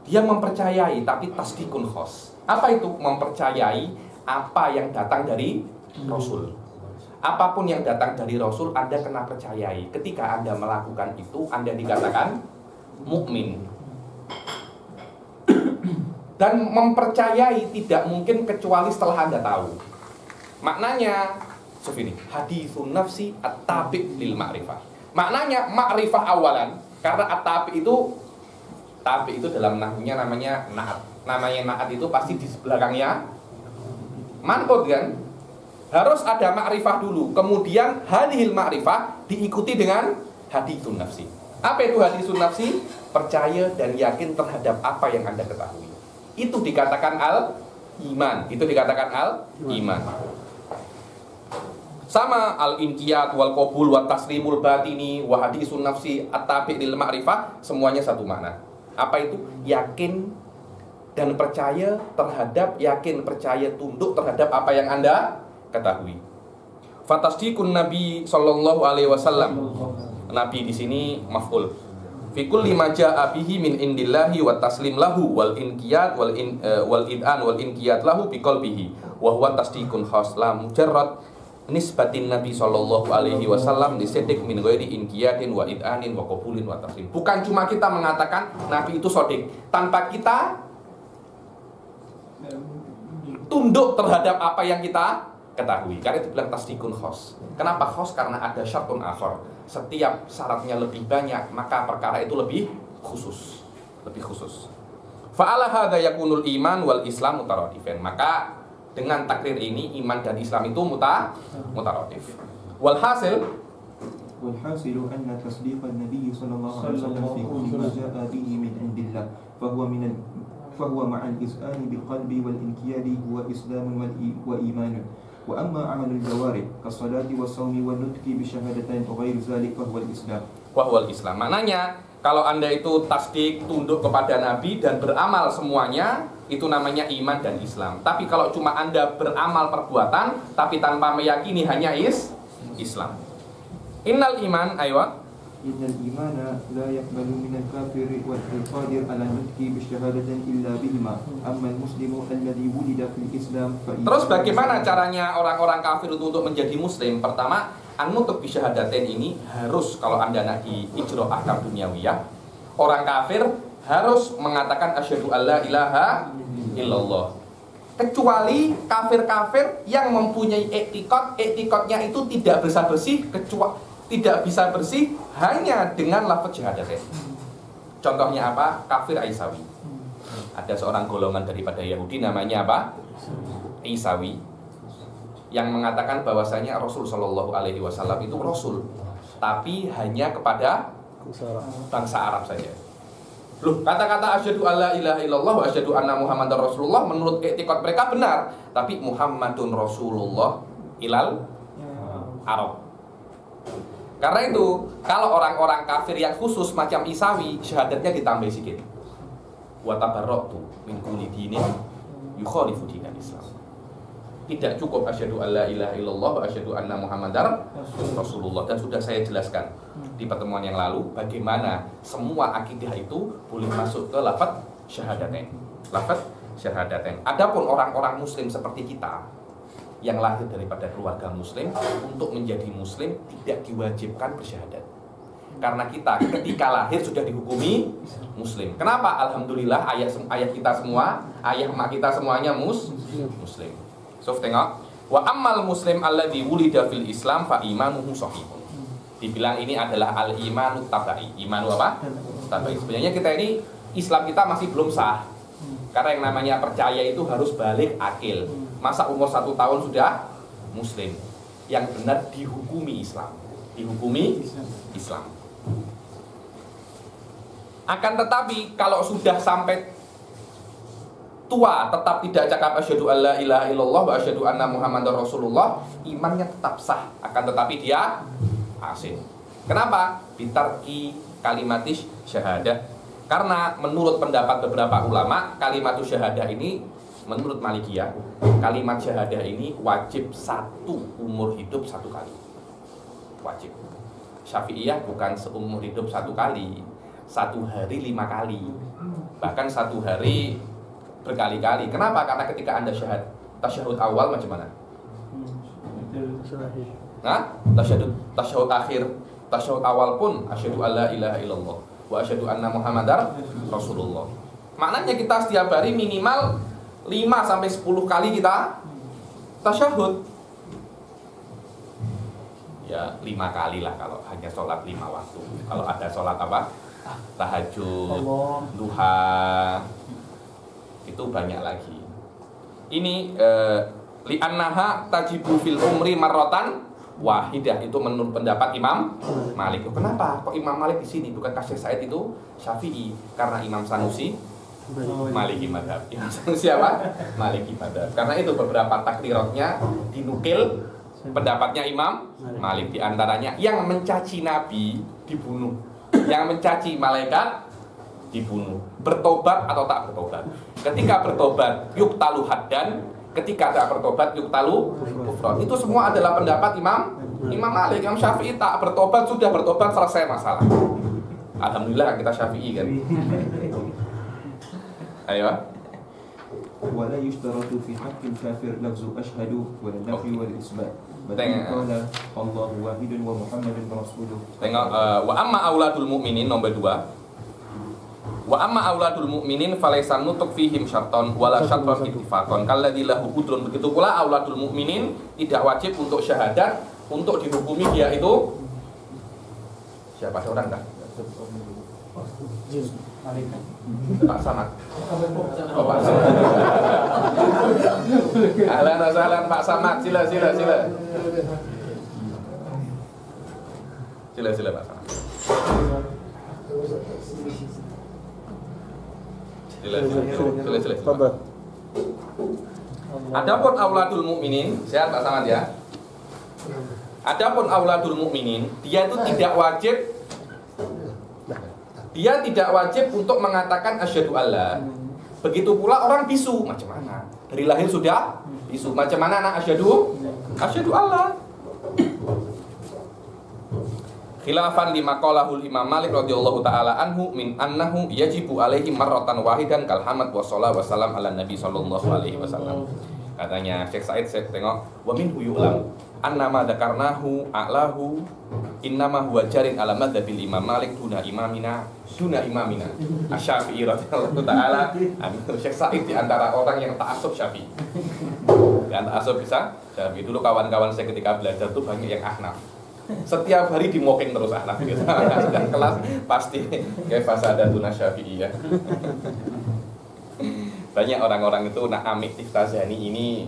Dia mempercayai tapi tasdikun khos. Apa itu? Mempercayai apa yang datang dari Rasul. Apapun yang datang dari Rasul Anda kena percayai. Ketika Anda melakukan itu, Anda dikatakan mukmin. Dan mempercayai tidak mungkin kecuali setelah Anda tahu. Maknanya ini hadithun nafsi at-tabi' lil ma'rifah. Maknanya ma'rifah awalan, karena at-tabi' itu dalam nahwunya namanya na'at. Namanya na'at itu pasti di belakangnya manqut kan? Harus ada ma'rifah dulu, kemudian hadhil ma'rifah diikuti dengan hadithun nafsi. Apa itu hadithun nafsi? Percaya dan yakin terhadap apa yang Anda ketahui. Itu dikatakan al-iman. Itu dikatakan al-iman. Sama al-inqiyad wal qabul wa taslimul batini wa hadisun nafsi at-tabi' lil ma'rifah, semuanya satu makna. Apa itu? Yakin dan percaya terhadap, yakin percaya tunduk terhadap apa yang Anda ketahui. Fatasdiqun Nabi sallallahu alaihi wasallam. Nabi di sini maf'ul. Fi kulli ma jaa'a bihi min indillahi wa taslim lahu wal inqiyad wal id'an wal inqiyad lahu bi qalbihi wa huwa tasdiqun khas la mujarrad nisbatin Nabi sallallahu alaihi wasallam disedik min ghairi inqiyatin wa id'anin wa qabulin wa taslim. Bukan cuma kita mengatakan Nabi itu sodik tanpa kita tunduk terhadap apa yang kita ketahui. Karena itu bilang tasdikun khos. Kenapa khos? Karena ada syartun akhar. Setiap syaratnya lebih banyak, maka perkara itu lebih khusus. Lebih khusus. Fa'ala hadza yakunul iman wal islam mutaradifan. Maka dengan takrir ini iman dan Islam itu mutaradif. Walhasil anna tasdiq an-nabi sallallahu alaihi wasallam fi kulli ma jaa'a bihi min indillah fahuwa ma'al iz'ani bil qalbi wal inqiyadi huwa islamun wa imanun wa amma 'amalul jawarih kas-salati was-shaumi wan nutqi bi syahadatain wa ghairi dzalika huwa al-islam. Maknanya kalau Anda itu tasdik, tunduk kepada Nabi dan beramal semuanya, itu namanya iman dan Islam. Tapi kalau cuma Anda beramal perbuatan tapi tanpa meyakini, hanya Islam. Innal iman, aywa. Innal imana la yaqbalu minal kafiri wal qadir ala nutqi bi syahadatin illa bihima. Amma al-muslimu alladhi wulida fil Islam fa. Terus bagaimana caranya orang-orang kafir untuk menjadi muslim? Pertama, an-nutq bi syahadatin ini harus, kalau Anda nak di ijra ahkam dunyawiyah, orang kafir harus mengatakan asyhadu alla ilaha illallah. Kecuali kafir-kafir yang mempunyai etikotnya itu tidak bisa bersih, tidak bisa bersih hanya dengan lafaz syahadatain. Contohnya apa? Kafir Isawi. Ada seorang golongan daripada Yahudi namanya apa? Isawi. yang mengatakan bahwasanya Rasul Shallallahu Alaihi Wasallam itu Rasul, tapi hanya kepada bangsa Arab saja. Loh, kata-kata asyhadu alla ilaha illallah wa asyhadu anna muhammadar rasulullah menurut i'tiqad mereka benar, tapi Muhammadun Rasulullah ilal Arab. Karena itu, kalau orang-orang kafir yang khusus macam Isawi, syahadatnya ditambah sedikit. Wa tabarra'tu min kulli dinin yukhalifu dinal Islam. Tidak cukup asyhadu alla ilaha illallah wa asyhadu anna muhammadar rasulullah. Dan sudah saya jelaskan di pertemuan yang lalu bagaimana semua akidah itu boleh masuk ke lafaz syahadatain. Lafaz syahadatain. Adapun orang-orang muslim seperti kita yang lahir daripada keluarga muslim, untuk menjadi muslim tidak diwajibkan bersyahadat. Karena kita ketika lahir sudah dihukumi muslim. Kenapa? Alhamdulillah ayah kita semua, ayah emak kita semuanya muslim. So tengok, wa ammal muslim alladzi wulida fil Islam fa imanuhu shahihun. Dibilang ini adalah al-imanu tabai. Imanu apa? Tabai. Sebenarnya kita ini Islam kita masih belum sah. Karena yang namanya percaya itu harus balik akil. Masa umur 1 tahun sudah muslim? Yang benar dihukumi Islam. Dihukumi Islam. Akan tetapi kalau sudah sampai tua tetap tidak cakap asyhadu alla ilaha illallah wa asyhadu anna muhammadar rasulullah, imannya tetap sah, akan tetapi dia asin. Kenapa? Bitarki kalimatis syahadah. Karena menurut pendapat beberapa ulama, kalimatus syahadah ini menurut Malikiyah, kalimat syahadah ini wajib satu umur hidup 1 kali. Wajib. Syafi'iyah bukan seumur hidup 1 kali, 1 hari 5 kali, bahkan 1 hari berkali-kali. Kenapa? Karena ketika Anda tasyahud awal macam mana? Nah, tasyahud akhir, tasyahud awal pun asyhadu alla ilaha illallah wa asyhadu anna muhammadar rasulullah. Maknanya kita setiap hari minimal 5 sampai 10 kali kita tasyahud. Ya 5 kali lah kalau hanya sholat 5 waktu. Kalau ada sholat apa? Tahajud, duha, itu banyak lagi. Ini li'annaha tajibu fil umri marratan wahidah, itu menurut pendapat Imam Malik. Kenapa? Kok Imam Malik di sini bukan Syekh Said itu Syafi'i? Karena Imam Sanusi Maliki madhab. Imam Sanusi apa? Maliki madhab. Karena itu beberapa takriratnya dinukil pendapatnya Imam Malik. Di antaranya yang mencaci Nabi dibunuh, yang mencaci malaikat dibunuh. Bertobat atau tak bertobat? Ketika bertobat yuktalu haddan, ketika tak bertobat yuktalu kufran. Itu semua adalah pendapat Imam Malik. Imam Syafi'i tak bertobat, sudah bertobat selesai masalah. Alhamdulillah kita Syafi'i kan. Ayo. Wala yushtaratu fi haqqil kafir lafzu asyhadu wal nafi wal isbat. Qala Allahu wahidun wa Muhammadun rasuluh. Tengok wa amma auladul mukminin nomor 2. Wa amma auladul mukminin falaisan nutuk fihim syarton wala syarton ittifaqon kalladzi lahu udrun. Begitu pula auladul mukminin tidak wajib untuk syahadat, untuk dihukumi dia itu siapa? Ada orang enggak? Pak Samad. Oh, Pak Samad. Ahlan wa sahlan Pak Samad. Sila Pak Samad. Sila. Adapun auladul mukminin, sehat Pak Samad ya. Adapun auladul mukminin, dia itu tidak wajib, dia tidak wajib untuk mengatakan asyhadu alla. Begitu pula orang bisu, macam mana? Dari lahir sudah bisu, macam mana anak asyhadu alla? Khilafan lima qalahul Imam Malik radhiyallahu taala anhu min annahu yajibu alaihi marratan wahidan kal hamd wa shallallahu wasallam ala nabi sallallahu alaihi wasallam. Katanya Syekh Said, saya tengok wa minhu yu'lam annama dzakarnahu a'lahu innama huwa jarin ala madzhabil Imam Malik duna imamina Asy-Syafi'i radhiyallahu taala. Syekh Said di antara orang yang ta'assub Syafi'i. Di antara ta'assub bisa Syafi'i. Dulu kawan-kawan saya ketika belajar tuh banyak yang Ahnaf. Setiap hari di-mocking terus Ahnaf gitu. Sudah kelas pasti kayak fasadatun Syafi'i ya. Banyak orang-orang itu nak Amik Tiftazani ini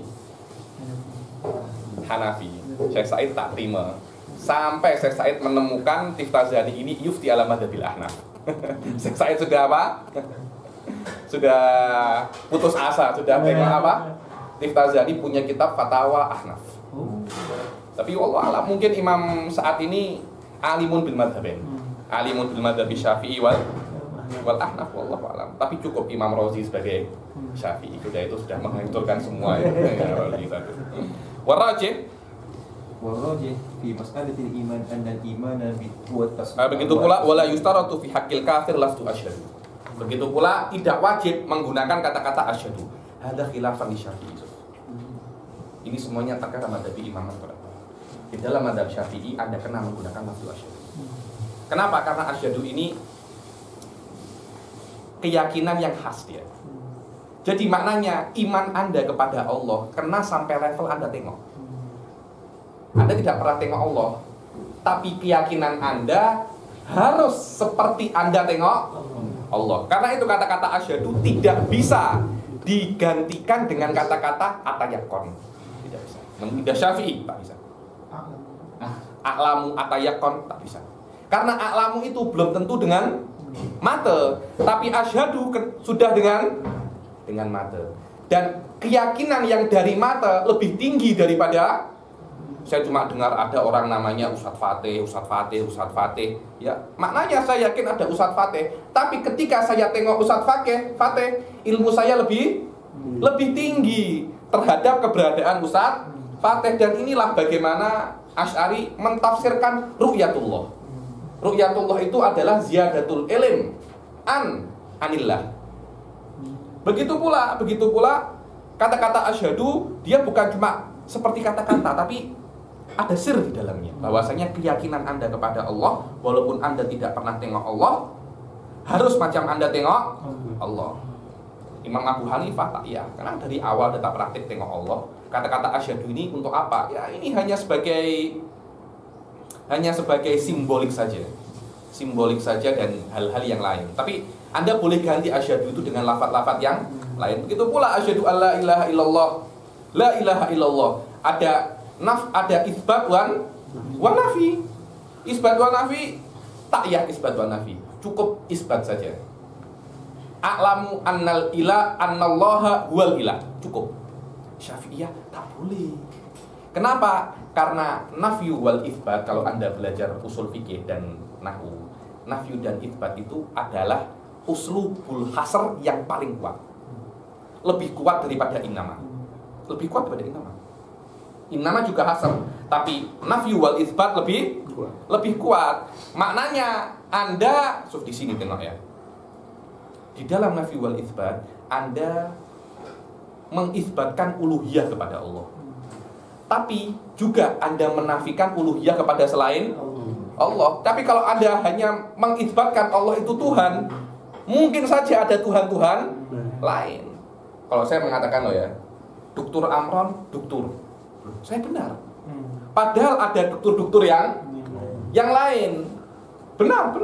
Hanafi. Syekh Said tak terima. Sampai Syekh Said menemukan Tiftazani ini yufti ala madhabil Ahnaf. Syekh Said sudah apa? Sudah putus asa, sudah tengok apa? Tiftazani punya kitab Fatawa Ahnaf. Tapi wallah mungkin Imam saat ini alimun bil madhabain. Alimun bil madhabi Syafi'i wal Ahnaf, wallahu alam. Tapi cukup Imam Razi sebagai Syafi'i, itu sudah menghancurkan semua ya. Warajih fi mas'alatil iman anna al-imana huwa at-tasdiq. Begitu pula wala yustaratu fi haqqil kafir lafzu asyhadu. Begitu pula tidak wajib menggunakan kata-kata asyhadu. Hadza khilafan li Syafi'i. Ini semuanya terkait sama madhab Imam Ahmad. Di dalam madhab Syafi'i Anda kena menggunakan lafzu asyhadu. Kenapa? Karena asyhadu ini keyakinan yang khas dia. Jadi maknanya iman Anda kepada Allah kena sampai level Anda tengok. Anda tidak pernah tengok Allah, tapi keyakinan Anda harus seperti Anda tengok Allah. Karena itu kata-kata asyhadu tidak bisa digantikan dengan kata-kata atayakon. Tidak bisa. Tidak Syafi'i tak bisa. A'lamu atayakon tak bisa. Karena a'lamu itu belum tentu dengan mata, tapi asyhadu sudah dengan mata. Dan keyakinan yang dari mata lebih tinggi daripada saya cuma dengar ada orang namanya Ustadz Fatih. Ya, maknanya saya yakin ada Ustadz Fatih. Tapi ketika saya tengok Ustadz Fatih, ilmu saya lebih tinggi terhadap keberadaan Ustadz Fatih. Dan inilah bagaimana Asy'ari mentafsirkan ru'yatullah. Ru'yatullah itu adalah ziyadatul ilm anillah. Begitu pula kata-kata asyhadu dia bukan cuma seperti kata-kata, tapi ada sir di dalamnya. Bahwasanya keyakinan Anda kepada Allah, walaupun Anda tidak pernah tengok Allah, harus macam Anda tengok Allah. Imam Abu Hanifah tak ya, karena dari awal tetap praktik tengok Allah. Kata-kata asyhadu ini untuk apa? Ya ini hanya sebagai simbolik saja. Simbolik saja dan hal-hal yang lain. Tapi Anda boleh ganti asyhadu itu dengan lafaz-lafaz yang lain. Begitu pula asyhadu alla ilaha illallah. La ilaha illallah. Ada isbat wa nafi. Isbat wa nafi tak ya isbat wa nafi. Cukup isbat saja. A'lamu annal ilah annallaha huwal ilah. Cukup. Syafi'iyah tak boleh. Kenapa? Karena nafyu wal isbat, kalau Anda belajar usul fikih dan nahwu, nafyu dan isbat itu adalah uslubul hasr yang paling kuat. Lebih kuat daripada innama. Lebih kuat daripada innama. Innama juga hasr, tapi nafyu wal isbat lebih kuat. Maknanya Anda di sini tengok ya. Di dalam nafyu wal isbat Anda mengisbatkan uluhiyah kepada Allah. Tapi juga Anda menafikan uluhiyah kepada selain Allah. Tapi kalau Anda hanya mengisbatkan Allah itu Tuhan, mungkin saja ada Tuhan-Tuhan lain. Kalau saya mengatakan loh ya, Duktur Amron, duktur. Saya benar. Padahal ada duktur-duktur yang lain. Benar.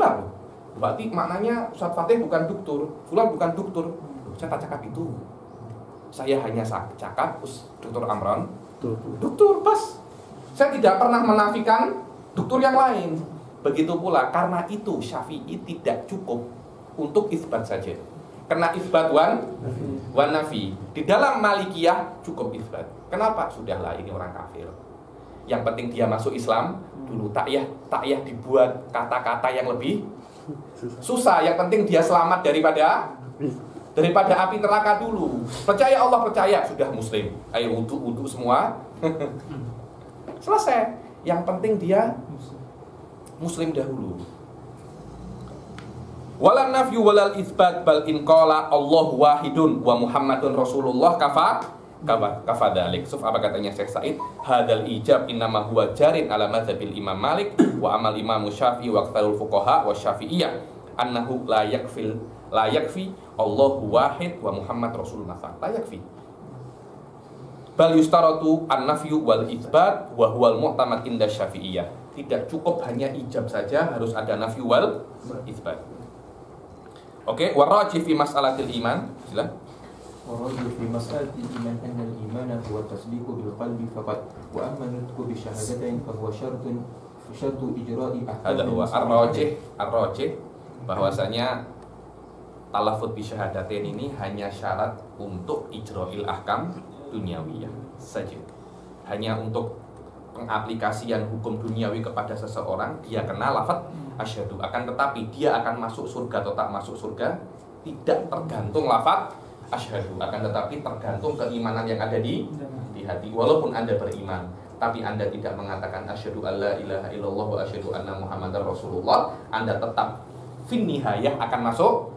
Berarti maknanya Ustadz Fatih bukan duktur, Fulan bukan duktur. Saya tak cakap itu. Saya hanya cakap Duktur Amron, duktur pas. Saya tidak pernah menafikan duktur yang lain. Begitu pula karena itu Syafi'i tidak cukup untuk isbat saja. Karena isbat wan nafi. Di dalam Malikiyah cukup isbat. Kenapa? Sudahlah ini orang kafir. Yang penting dia masuk Islam dulu. Takyah dibuat kata-kata yang lebih susah. Yang penting dia selamat daripada api neraka dulu. Percaya Allah, percaya sudah muslim. Ayo wudu semua. Selesai. Yang penting dia muslim dahulu. Walan nafyu walal isbat bal in qala Allahu wahidun wa Muhammadun Rasulullah kafa dalik. Suf apa katanya Syekh Said? Hadal ijab innama huwa jarin ala madzabil Imam Malik wa amal Imam Syafi'i wa aktsarul fuqaha wa Syafi'iyah annahu la yakfi Allahu wahid wa Muhammad Rasulullah. La yakfi. Bal yustaratu an-nafyu wal itsbat wa huwal mu'tamad inda Syafi'iyah. Tidak cukup hanya ijab saja, harus ada nafyu wal itsbat. Oke, warajih fi mas'alatil iman. Silakan. ورجل في مسألة الإيمان أن الإيمان هو التصديق بالقلب فقط وأما النطق بالشهادتين فهو شرط إجراء Ada أحكام huwa المسلمين. ar-rajih bahwasanya talafut bisyahadatain ini hanya syarat untuk ijra'il ahkam duniawiyah saja. Hanya untuk pengaplikasian hukum duniawi kepada seseorang, dia kena lafaz asyhadu. Akan tetapi dia akan masuk surga atau tak masuk surga tidak tergantung lafaz asyhadu, akan tetapi tergantung keimanan yang ada di hati. Walaupun Anda beriman, tapi Anda tidak mengatakan asyhadu alla ilaha illallah wa asyhadu anna muhammadar rasulullah, Anda tetap fin nihayah akan masuk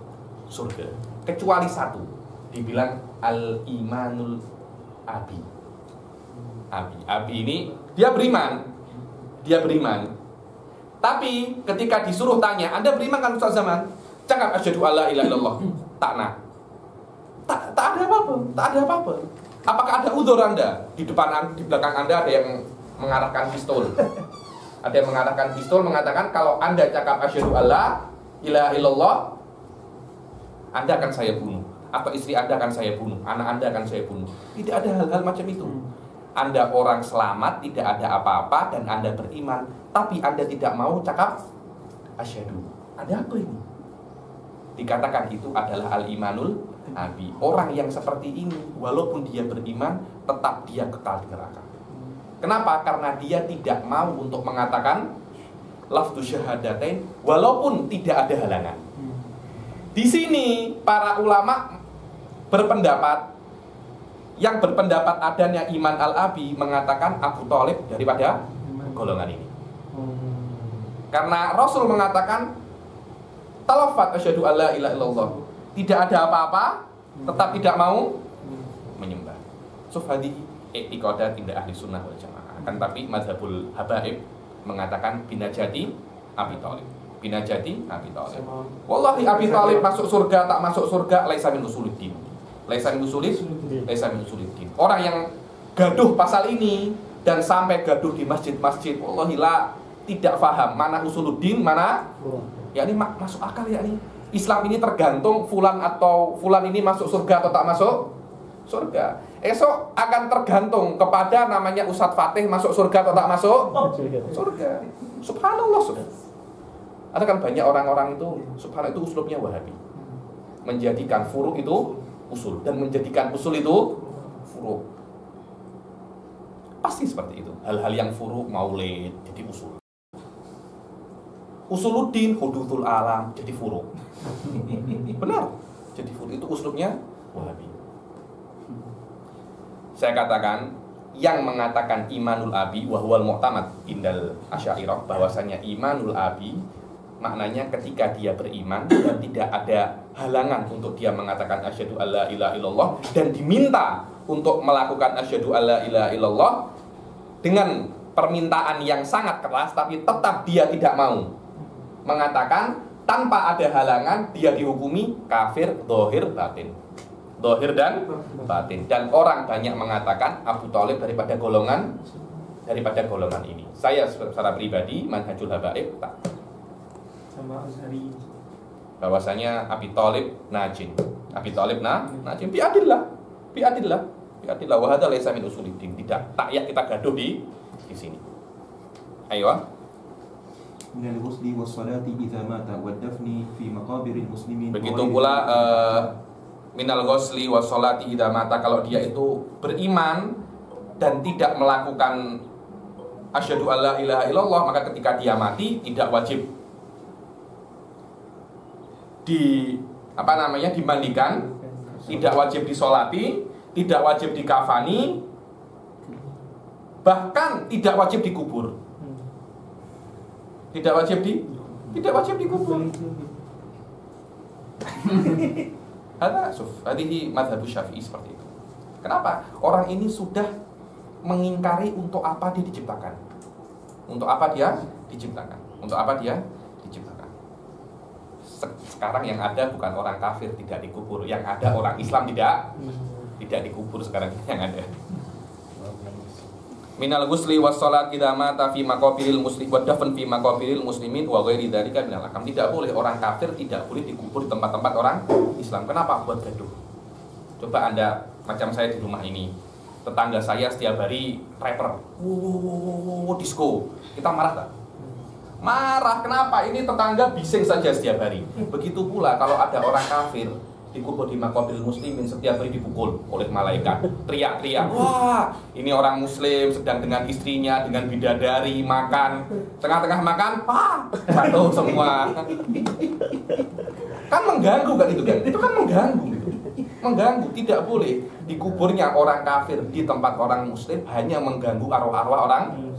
surga. Kecuali satu, dibilang al-imanul abi. Abi ini dia beriman. Tapi ketika disuruh tanya, Anda beriman kan Ustaz Zaman? Cakap asyhadu alla ilaha illallah. Tak ada apa-apa. Apakah ada udzur Anda? Di belakang Anda ada yang mengarahkan pistol. Ada yang mengarahkan pistol mengatakan kalau Anda cakap asyhadu alla ilaha illallah, Anda akan saya bunuh, atau istri Anda akan saya bunuh, anak Anda akan saya bunuh. Tidak ada hal-hal macam itu. Anda orang selamat, tidak ada apa-apa, dan Anda beriman, tapi Anda tidak mau cakap asyhadu. Ada apa ini? Dikatakan itu adalah al-imanul abi. Orang yang seperti ini, walaupun dia beriman, tetap dia kekal di neraka. Kenapa? Karena dia tidak mau untuk mengatakan lafdhu syahadatain, walaupun tidak ada halangan. Di sini para ulama berpendapat, yang berpendapat adanya iman al-abi mengatakan Abu Thalib daripada golongan ini. Karena Rasul mengatakan talafat asyhadu alla ilaha illallah, tidak ada apa-apa, tetap tidak mau menyembah. Sufhadi i'tiqadat inda ahli sunnah wal jamaah. Akan tapi mazhabul habaib mengatakan binajati Abi Thalib. Binajati Abi Thalib. Wallahi Abi Thalib masuk surga tak masuk surga laisa min usuluddin. Laisa min usuluddin. Orang yang gaduh pasal ini dan sampai gaduh di masjid-masjid, wallahi la tidak faham mana usuluddin, mana ya ini masuk akal ya ini. Islam ini tergantung fulan atau fulan ini masuk surga atau tak masuk surga. Esok akan tergantung kepada namanya Ustadz Fatih masuk surga atau tak masuk surga. Subhanallah. Ada kan banyak orang-orang itu, subhanallah, itu usulnya Wahabi. Menjadikan furu itu usul dan menjadikan usul itu furu. Pasti seperti itu. Hal-hal yang furu maulid jadi usul. Usuluddin hudutul alam jadi furu. Benar. Jadi furu itu usulnya Wahabi. Saya katakan yang mengatakan imanul abi wahwal mu'tamad indal asy'ariyah, bahwasanya imanul abi maknanya ketika dia beriman dan tidak ada halangan untuk dia mengatakan asyhadu alla ilaha illallah dan diminta untuk melakukan asyhadu alla ilaha illallah dengan permintaan yang sangat keras, tapi tetap dia tidak mau mengatakan, tanpa ada halangan dia dihukumi kafir zahir batin. Zahir dan batin. Dan orang banyak mengatakan Abu Thalib daripada golongan ini. Saya secara pribadi manhajul habaib tak sama Azhari bahwasanya Abi Thalib najin. Abi Thalib najin biadillah wa hadza laisa min usuluddin. Tidak tak kita gaduh di sini. Ayo. Minal ghusli was salati idza mata wad dafni fi maqabiril muslimin. Begitu pula minal ghusli was salati idza mata, kalau dia itu beriman dan tidak melakukan asyhadu alla ilaha illallah, maka ketika dia mati tidak wajib dimandikan, tidak wajib disolati, tidak wajib dikafani, bahkan tidak wajib dikubur. Tidak wajib dikubur. Hadihi mazhab Syafi'i seperti itu. Kenapa? Orang ini sudah mengingkari untuk apa dia diciptakan. Untuk apa dia diciptakan? Sekarang yang ada bukan orang kafir tidak dikubur, yang ada orang Islam tidak dikubur sekarang yang ada. Minal ghusli was salat idza mata fi maqabiril muslim wa dafn fi maqabiril muslimin wa ghairi dzalika minal ahkam. Tidak boleh orang kafir tidak boleh dikubur di tempat-tempat orang Islam. Kenapa? Buat gaduh. Coba Anda macam saya di rumah ini, tetangga saya setiap hari rapper, disco, kita marah tak? Marah, kenapa? Ini tetangga bising saja setiap hari. Begitu pula kalau ada orang kafir dikubur di maqabiril muslimin, setiap hari dipukul oleh malaikat, teriak-teriak, wah ini orang muslim sedang dengan istrinya, dengan bidadari makan, tengah-tengah makan, jatuh semua. Kan mengganggu kan itu kan? Itu kan mengganggu, tidak boleh dikuburnya orang kafir di tempat orang muslim, hanya mengganggu arwah-arwah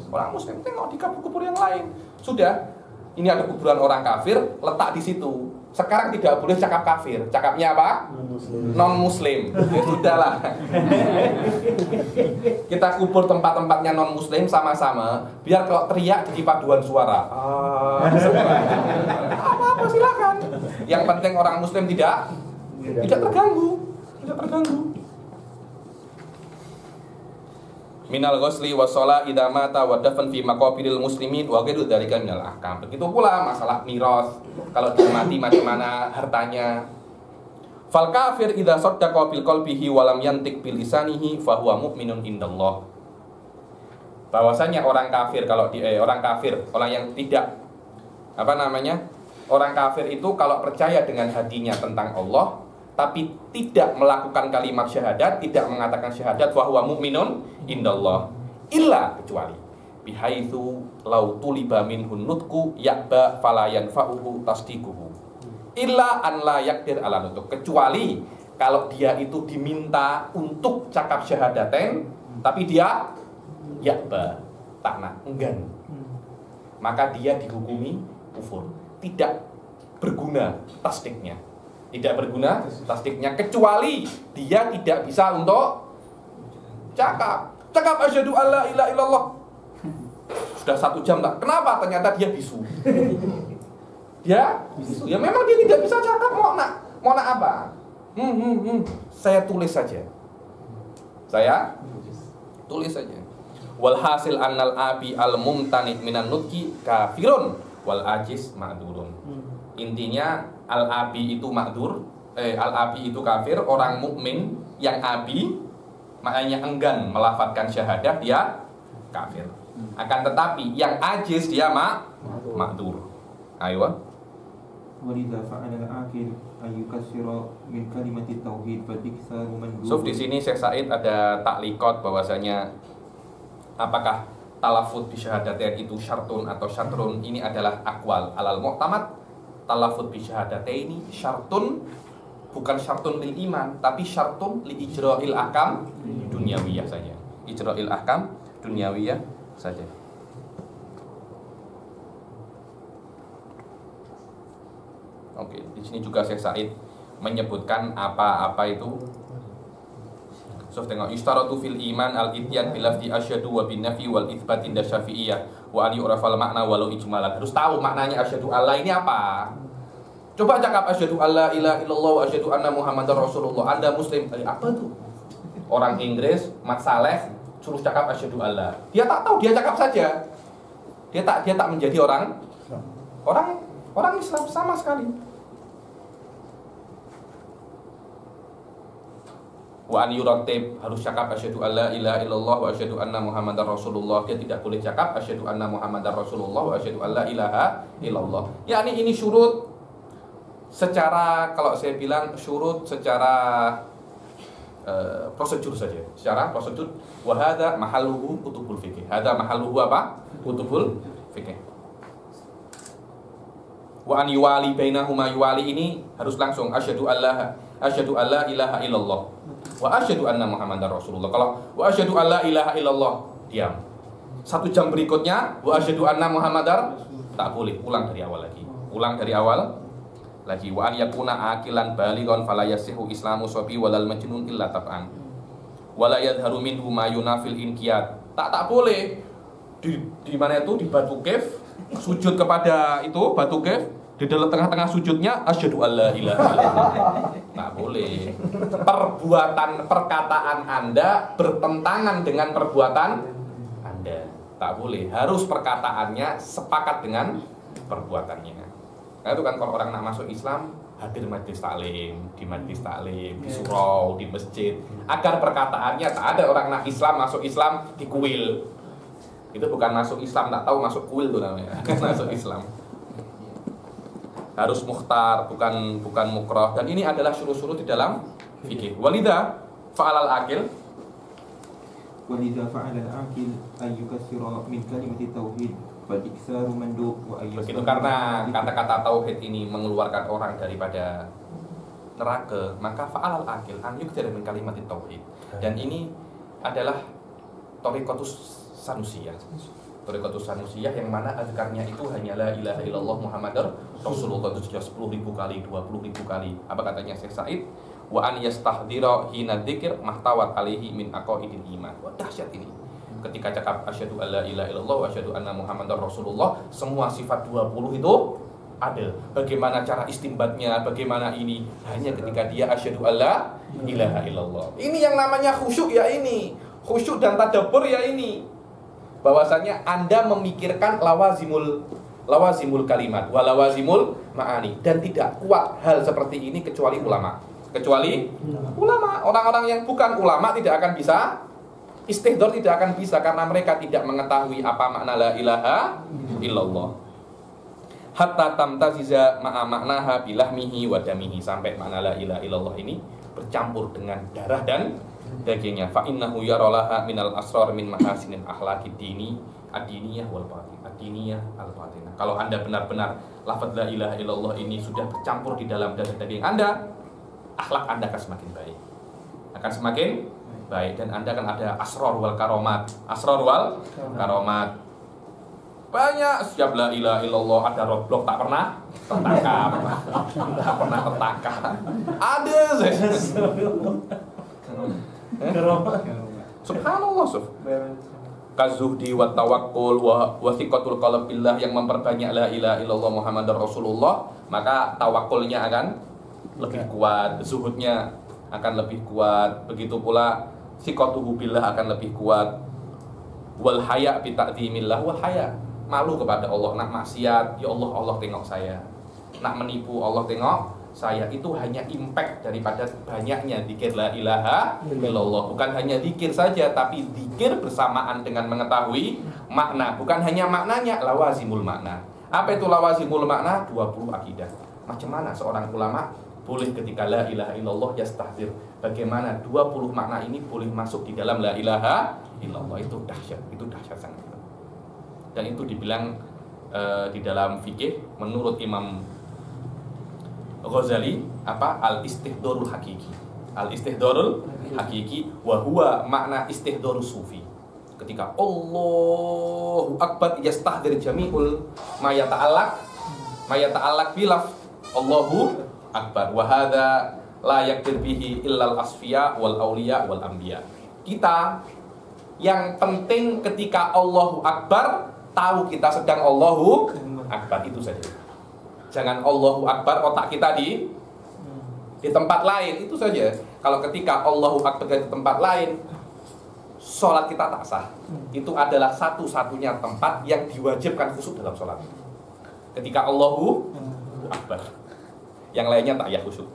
orang muslim. Tengok di kubur yang lain, sudah ini ada kuburan orang kafir, letak di situ. Sekarang tidak boleh cakap kafir. Cakapnya apa? Non-muslim. Ya sudahlah. Kita kubur tempat-tempatnya non-muslim sama-sama. Biar kalau teriak jadi paduan suara. Apa-apa silakan. Yang penting orang muslim tidak terganggu. Tidak terganggu. Minal ghusli wassola idza mata wa dafan fi maqabiril muslimin wa ghairu dzalika minal ahkam. Begitu pula masalah miras, kalau dia mati macam mana hartanya. Fal kafir idza saddaqa bil qalbihi wa lam yantiq bil lisanihi fa huwa mu'minun indallah. Bahwasanya orang kafir kalau orang yang tidak orang kafir itu kalau percaya dengan hatinya tentang Allah tapi tidak melakukan kalimat syahadat, tidak mengatakan syahadat, bahwa mu'minun indallah, illa kecuali bihaitsu law tuliba minhun nutku ya'ba fala yanfa'uhu tasdiquhu illa an la yaqdir ala nutuk, kecuali kalau dia itu diminta untuk cakap syahadaten tapi dia ya'ba, takna, enggan, maka dia dihukumi kufur, tidak berguna tasdiknya. Tidak berguna tasdiknya, kecuali dia tidak bisa untuk cakap asyhadu alla ilaha illallah. Sudah 1 jam tak? Kenapa? Ternyata dia bisu. Ya memang dia tidak bisa cakap. Mau nak apa? Saya tulis saja. Walhasil annal abi al mumtani minan nutki kafirun wal ajiz ma'durun. Intinya al-abi itu ma'dur, al-abi itu kafir, orang mukmin yang abi maknanya enggan melafadzkan syahadat dia kafir. Akan tetapi yang ajiz dia ma'dur. Ayo. Walidha fa'ala al-aqil ayyukassira min kalimati tauhid fa biksaru man. So di sini Syekh Said ada taklikot bahwasanya apakah talafut bi syahadatain itu syartun atau syatrun, ini adalah akwal alal mu'tamad. Talafut bi syahadataini syartun, bukan syartun lil iman, tapi syartun li ijra'il ahkam dunyawiyah saja. Ijra'il ahkam dunyawiyah saja. Oke, di sini juga Syekh Said menyebutkan apa-apa itu. So tengok, istaratu fil iman al-ityan bil lafzi asyhadu wa bin nafi wal itsbat inda syafi'iyah wa ali urafal makna walau ijmalan. Harus tahu maknanya asyhadu alla ini apa. Coba cakap asyhadu alla ilaha illallah wa asyhadu anna muhammadar rasulullah. Anda muslim, apa tuh? Orang Inggris, Mat Saleh suruh cakap asyhadu alla. Dia tak tahu, dia cakap saja. Dia tak menjadi orang Islam sama sekali. Wa an yuratib, harus cakap asyhadu alla ilaha illallah wa asyhadu anna muhammadar rasulullah. Dia tidak boleh cakap asyhadu anna muhammadar rasulullah wa asyhadu alla ilaha illallah. Yani ini syurut secara, kalau saya bilang syurut secara prosedur saja. Secara prosedur, wa hadza mahalluhu kutubul fikih. Hadza mahalluhu apa? Kutubul fikih. Wa an yuwali bainahuma, yuwali ini harus langsung asyhadu alla ilaha illallah wa asyhadu anna muhammadar rasulullah. Kalau wa asyhadu alla ilaha illallah, diam. 1 jam berikutnya wa asyhadu anna muhammadar, tak boleh, ulang dari awal lagi. Wa an yakuna aqilan balighan fala yasihu islamu sabi walal majnun illa tab'an wala yadharu minhu ma yunafil inqiyad. Tak boleh di mana itu, di batu kef, sujud kepada itu batu kef, di dalam tengah-tengah sujudnya asyhadu alla ilaha illallah. Tak boleh. Perkataan Anda bertentangan dengan perbuatan Anda. Tak boleh. Harus perkataannya sepakat dengan perbuatannya. Nah itu kan kalau orang nak masuk Islam hadir majlis taklim, di majlis taklim, di surau, di masjid, agar perkataannya tak ada orang nak Islam masuk Islam di kuil. Itu bukan masuk Islam, tak tahu masuk kuil itu namanya. Masuk Islam. Harus mukhtar, bukan mukroh. Dan ini adalah syurut-syurut di dalam fikih. Walidha fa'alal akil. Walidha fa'alal akil ayyukassira min kalimati tauhid wal iksaru mandub wa Begitu karena kata-kata tauhid ini mengeluarkan orang daripada neraka, maka fa'alal akil an yukthira min kalimati tauhid. Dan ini adalah thariqatus sanusiyah. Thariqatus sanusiyah yang mana azkarnya itu hanya la ilaha illallah Muhammadar Rasulullah, itu sudah 10.000 kali, 20.000 kali. Apa katanya Syekh Said? Wa an yastahdira hina dzikr mahtawat alaihi min aqaidil iman. Wah, dahsyat ini. Ketika cakap asyhadu alla ilaha illallah wa asyhadu anna Muhammadar Rasulullah, semua sifat 20 itu ada. Bagaimana cara istimbatnya, bagaimana ini? Hanya ketika dia asyhadu alla ilaha illallah. Ini yang namanya khusyuk ya ini. Khusyuk dan tadabbur ya ini. Bahwasanya Anda memikirkan lawazimul kalimat wa lawazimul ma'ani, dan tidak kuat hal seperti ini kecuali ulama. Orang-orang yang bukan ulama tidak akan bisa istihdor, tidak akan bisa karena mereka tidak mengetahui apa makna la ilaha illallah. Hatta tamtaziza ma'a maknaha bilahmihi wa damihi, sampai makna la ilaha illallah ini bercampur dengan darah dan dagingnya. Fa innahu yaralaha minal asrar min mahasinil akhlaqid dini ad-diniyah wal batin. Ad-diniyah al batinah. Kalau Anda benar-benar lafaz la ilaha illallah ini sudah bercampur di dalam darah daging Anda, akhlak Anda akan semakin baik. Akan semakin baik, dan Anda akan ada asrar wal karomat. Asrar wal karomat. Banyak setiap la ilaha illallah ada roadblock tak pernah tertangkap. Tak pernah tertangkap. Ada saya. Subhanallah, kazuhdi wa tawakkul wa thiqatul qalb billah, yang memperbanyak la ilaha illallah Muhammadar Rasulullah, maka tawakkulnya akan lebih kuat, zuhudnya akan lebih kuat, begitu pula thiqatuhu billah akan lebih kuat. Wal haya bi ta'zimillah, wal haya, malu kepada Allah. Nak maksiat, ya Allah, Allah tengok saya. Nak menipu, Allah tengok saya. Itu hanya impact daripada banyaknya zikir la ilaha illallah. Bukan hanya zikir saja, tapi zikir bersamaan dengan mengetahui makna. Bukan hanya maknanya, lawazimul makna. Apa itu lawazimul makna? 20 akidah. Macam mana seorang ulama boleh ketika la ilaha illallah yastahdir, bagaimana 20 makna ini boleh masuk di dalam la ilaha illallah. Itu dahsyat, itu dahsyat sangat. Dan itu dibilang di dalam fikih menurut Imam Ghazali apa? Al-istihdorul hakiki. Al-istihdorul hakiki wa huwa makna istihdorus sufi. Ketika Allahu akbar yastahdir jami'ul ma yata'allaq bilaf Allahu akbar, wa hadza la yakdir bihi illal asfiya wal auliya wal anbiya. Kita yang penting ketika Allahu akbar tahu kita sedang Allahu akbar, itu saja. Jangan Allahu akbar otak kita di tempat lain, itu saja. Kalau ketika Allahu akbar di tempat lain, sholat kita tak sah. Itu adalah satu-satunya tempat yang diwajibkan khusyuk dalam sholat. Ketika Allahu akbar, yang lainnya tak ya khusyuk.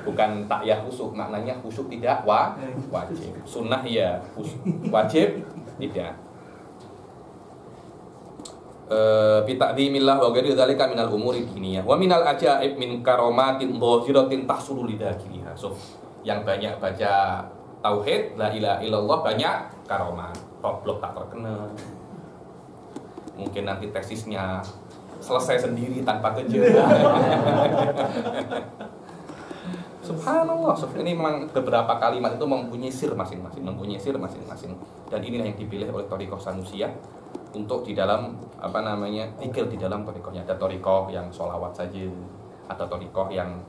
Bukan tak ya khusyuk, maknanya khusyuk tidak wajib. Sunnah ya, wajib tidak. Bita'dhimillah wa ghairi dzalika minal umuri diniyah wa minal ajaib min karamatin dhahiratin tahsulu lidzakiriha. So, yang banyak baca tauhid la ilaha illallah banyak karamat. Goblok tak terkena. Mungkin nanti tesisnya selesai sendiri tanpa kerja. Subhanallah. Ini memang beberapa kalimat itu mempunyai sir masing-masing, dan inilah yang dipilih oleh thariqah sanusiyah untuk di dalam zikir di dalam thariqahnya. Ada thariqah yang sholawat saja, ada thariqah yang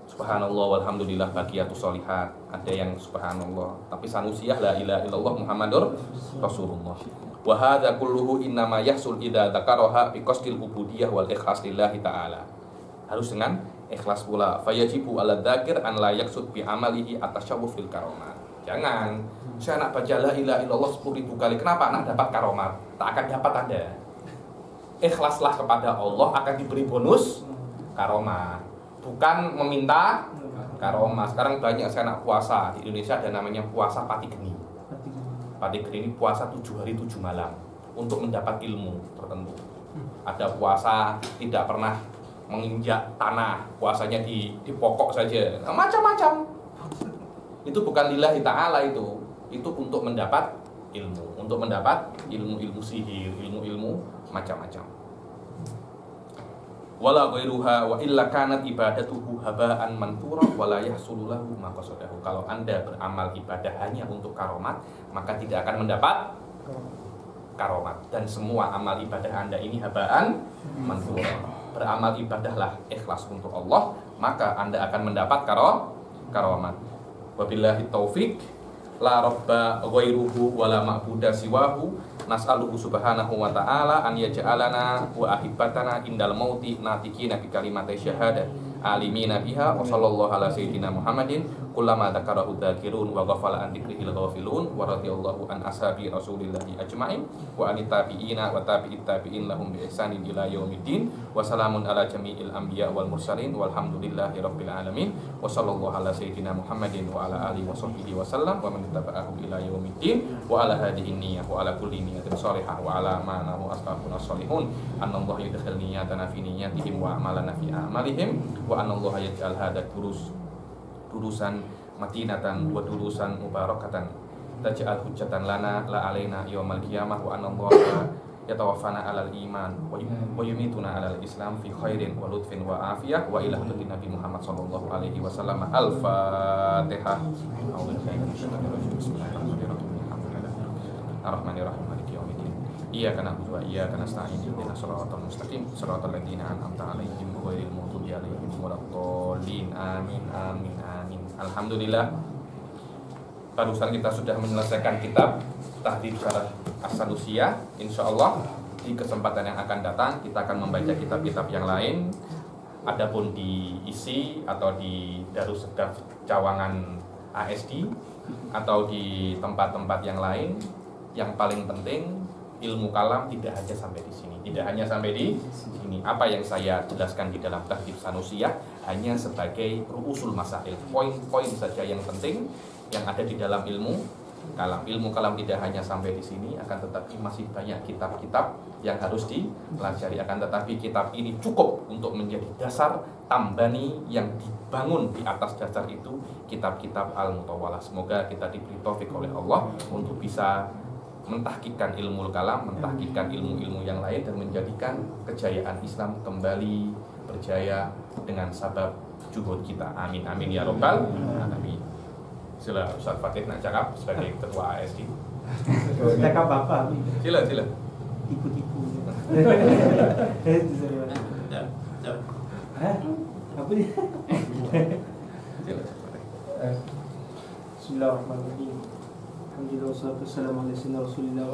subhanallah walhamdulillah baqiyatus sholihat, ada yang subhanallah, tapi sanusiyah la ilaha illallah Muhammadur Rasulullah. Wa hadza kulluhu innama yahsul idza dzakaraha bi qasdil ubudiyah wal ikhlas lillahi ta'ala. Harus dengan ikhlas pula. Fayajibu ala dzakir an la yaqsud bi amalihi atasyawuf fil karomat. Jangan, saya nak baca la ilaha illallah 10.000 kali, kenapa nak dapat karomat? Tak akan dapat Anda. Ikhlaslah kepada Allah, akan diberi bonus karomah, bukan meminta karomah. Sekarang banyak saya anak puasa di Indonesia ada namanya puasa pati geni. Pati geni ini puasa 7 hari 7 malam untuk mendapat ilmu tertentu. Ada puasa tidak pernah menginjak tanah, puasanya di pokok saja, macam-macam. Itu bukan lillahi ta'ala, itu untuk mendapat ilmu, untuk mendapat ilmu-ilmu sihir, ilmu-ilmu macam-macam. Wala ghairuha wa illa kanat ibadatuhu haba'an manthura wala yahsulu lahu ma qasadahu. Kalau Anda beramal ibadah hanya untuk karomat, maka tidak akan mendapat karomat. Dan semua amal ibadah Anda ini haba'an manthura. Beramal ibadahlah ikhlas untuk Allah, maka Anda akan mendapat karomat. Wabillahi taufik, la rabba ghairuhu wala ma'buda siwahu, nas'aluhu subhanahu wa ta'ala an yaj'alana wa ahibbatana indal mauti natikina bi kalimati syahadat alimina biha wa sallallahu ala sayyidina Muhammadin kullama dzakarahu dzakirun wa ghafala an dzikrihil ghafilun wa radhiyallahu an ashabi rasulillahi ajma'in wa an tabi'ina wa tabi'it tabi'in lahum bi ihsanin ila yaumiddin wa salamun ala jami'il anbiya wal mursalin walhamdulillahi rabbil alamin wa sallallahu ala sayyidina Muhammadin wa ala alihi wa sahbihi wa sallam wa man ittaba'ahu ila yaumiddin wa ala hadhihi niyyah wa ala kulli niyyatin shalihah wa ala ma nahu ashabuna shalihun anallahu yudkhil niyyatana fi niyyatihim wa amalana fi amalihim wa anallahu yaj'al hadha durusan matinatan wa durusan mubarakatan taj'al hujjatan lana la alaina yaumal qiyamah wa anallahu yatawaffana alal iman wa yumituna alal islam fi khairin wa lutfin wa afiyah wa ila hadratin Nabi Muhammad sallallahu alaihi wasallam. Al-Fatihah. Ar-Rahmanir-Rahim maliki yaumiddin. Iyyaka na'budu wa iyyaka nasta'in ihdinas siratal mustaqim siratal ladzina an'amta 'alaihim ghairil maghdubi 'alaihim waladdallin. Amin amin amin. Alhamdulillah, barusan kita sudah menyelesaikan kitab Tahdhib Syarah As-Sanusiyah. Insyaallah di kesempatan yang akan datang kita akan membaca kitab-kitab yang lain. Adapun di ISI atau di Darussadaf Cawangan ASD atau di tempat-tempat yang lain, yang paling penting ilmu kalam tidak hanya sampai di sini. Tidak hanya sampai di sini. Apa yang saya jelaskan di dalam Tahdhib Sanusiyah hanya sebagai ru'usul masail, poin-poin saja yang penting yang ada di dalam ilmu kalam. Ilmu kalam tidak hanya sampai di sini, akan tetapi masih banyak kitab-kitab yang harus dipelajari. Akan tetapi kitab ini cukup untuk menjadi dasar tambani yang dibangun di atas dasar itu kitab-kitab Al-Mutawwalah. Semoga kita diberi taufik oleh Allah untuk bisa mentahqiqkan ilmu kalam, mentahqiqkan ilmu-ilmu yang lain dan menjadikan kejayaan Islam kembali berjaya dengan sabab juhud kita. Amin amin ya rabbal alamin. Sila Ustaz Fatih nak cakap sebagai ketua ASD. Cakap apa? Sila. Tipu-tipu. Apa ni? Sila. Bismillahirrahmanirrahim. Alhamdulillah wassalatu wassalamu ala sayyidina Rasulillah.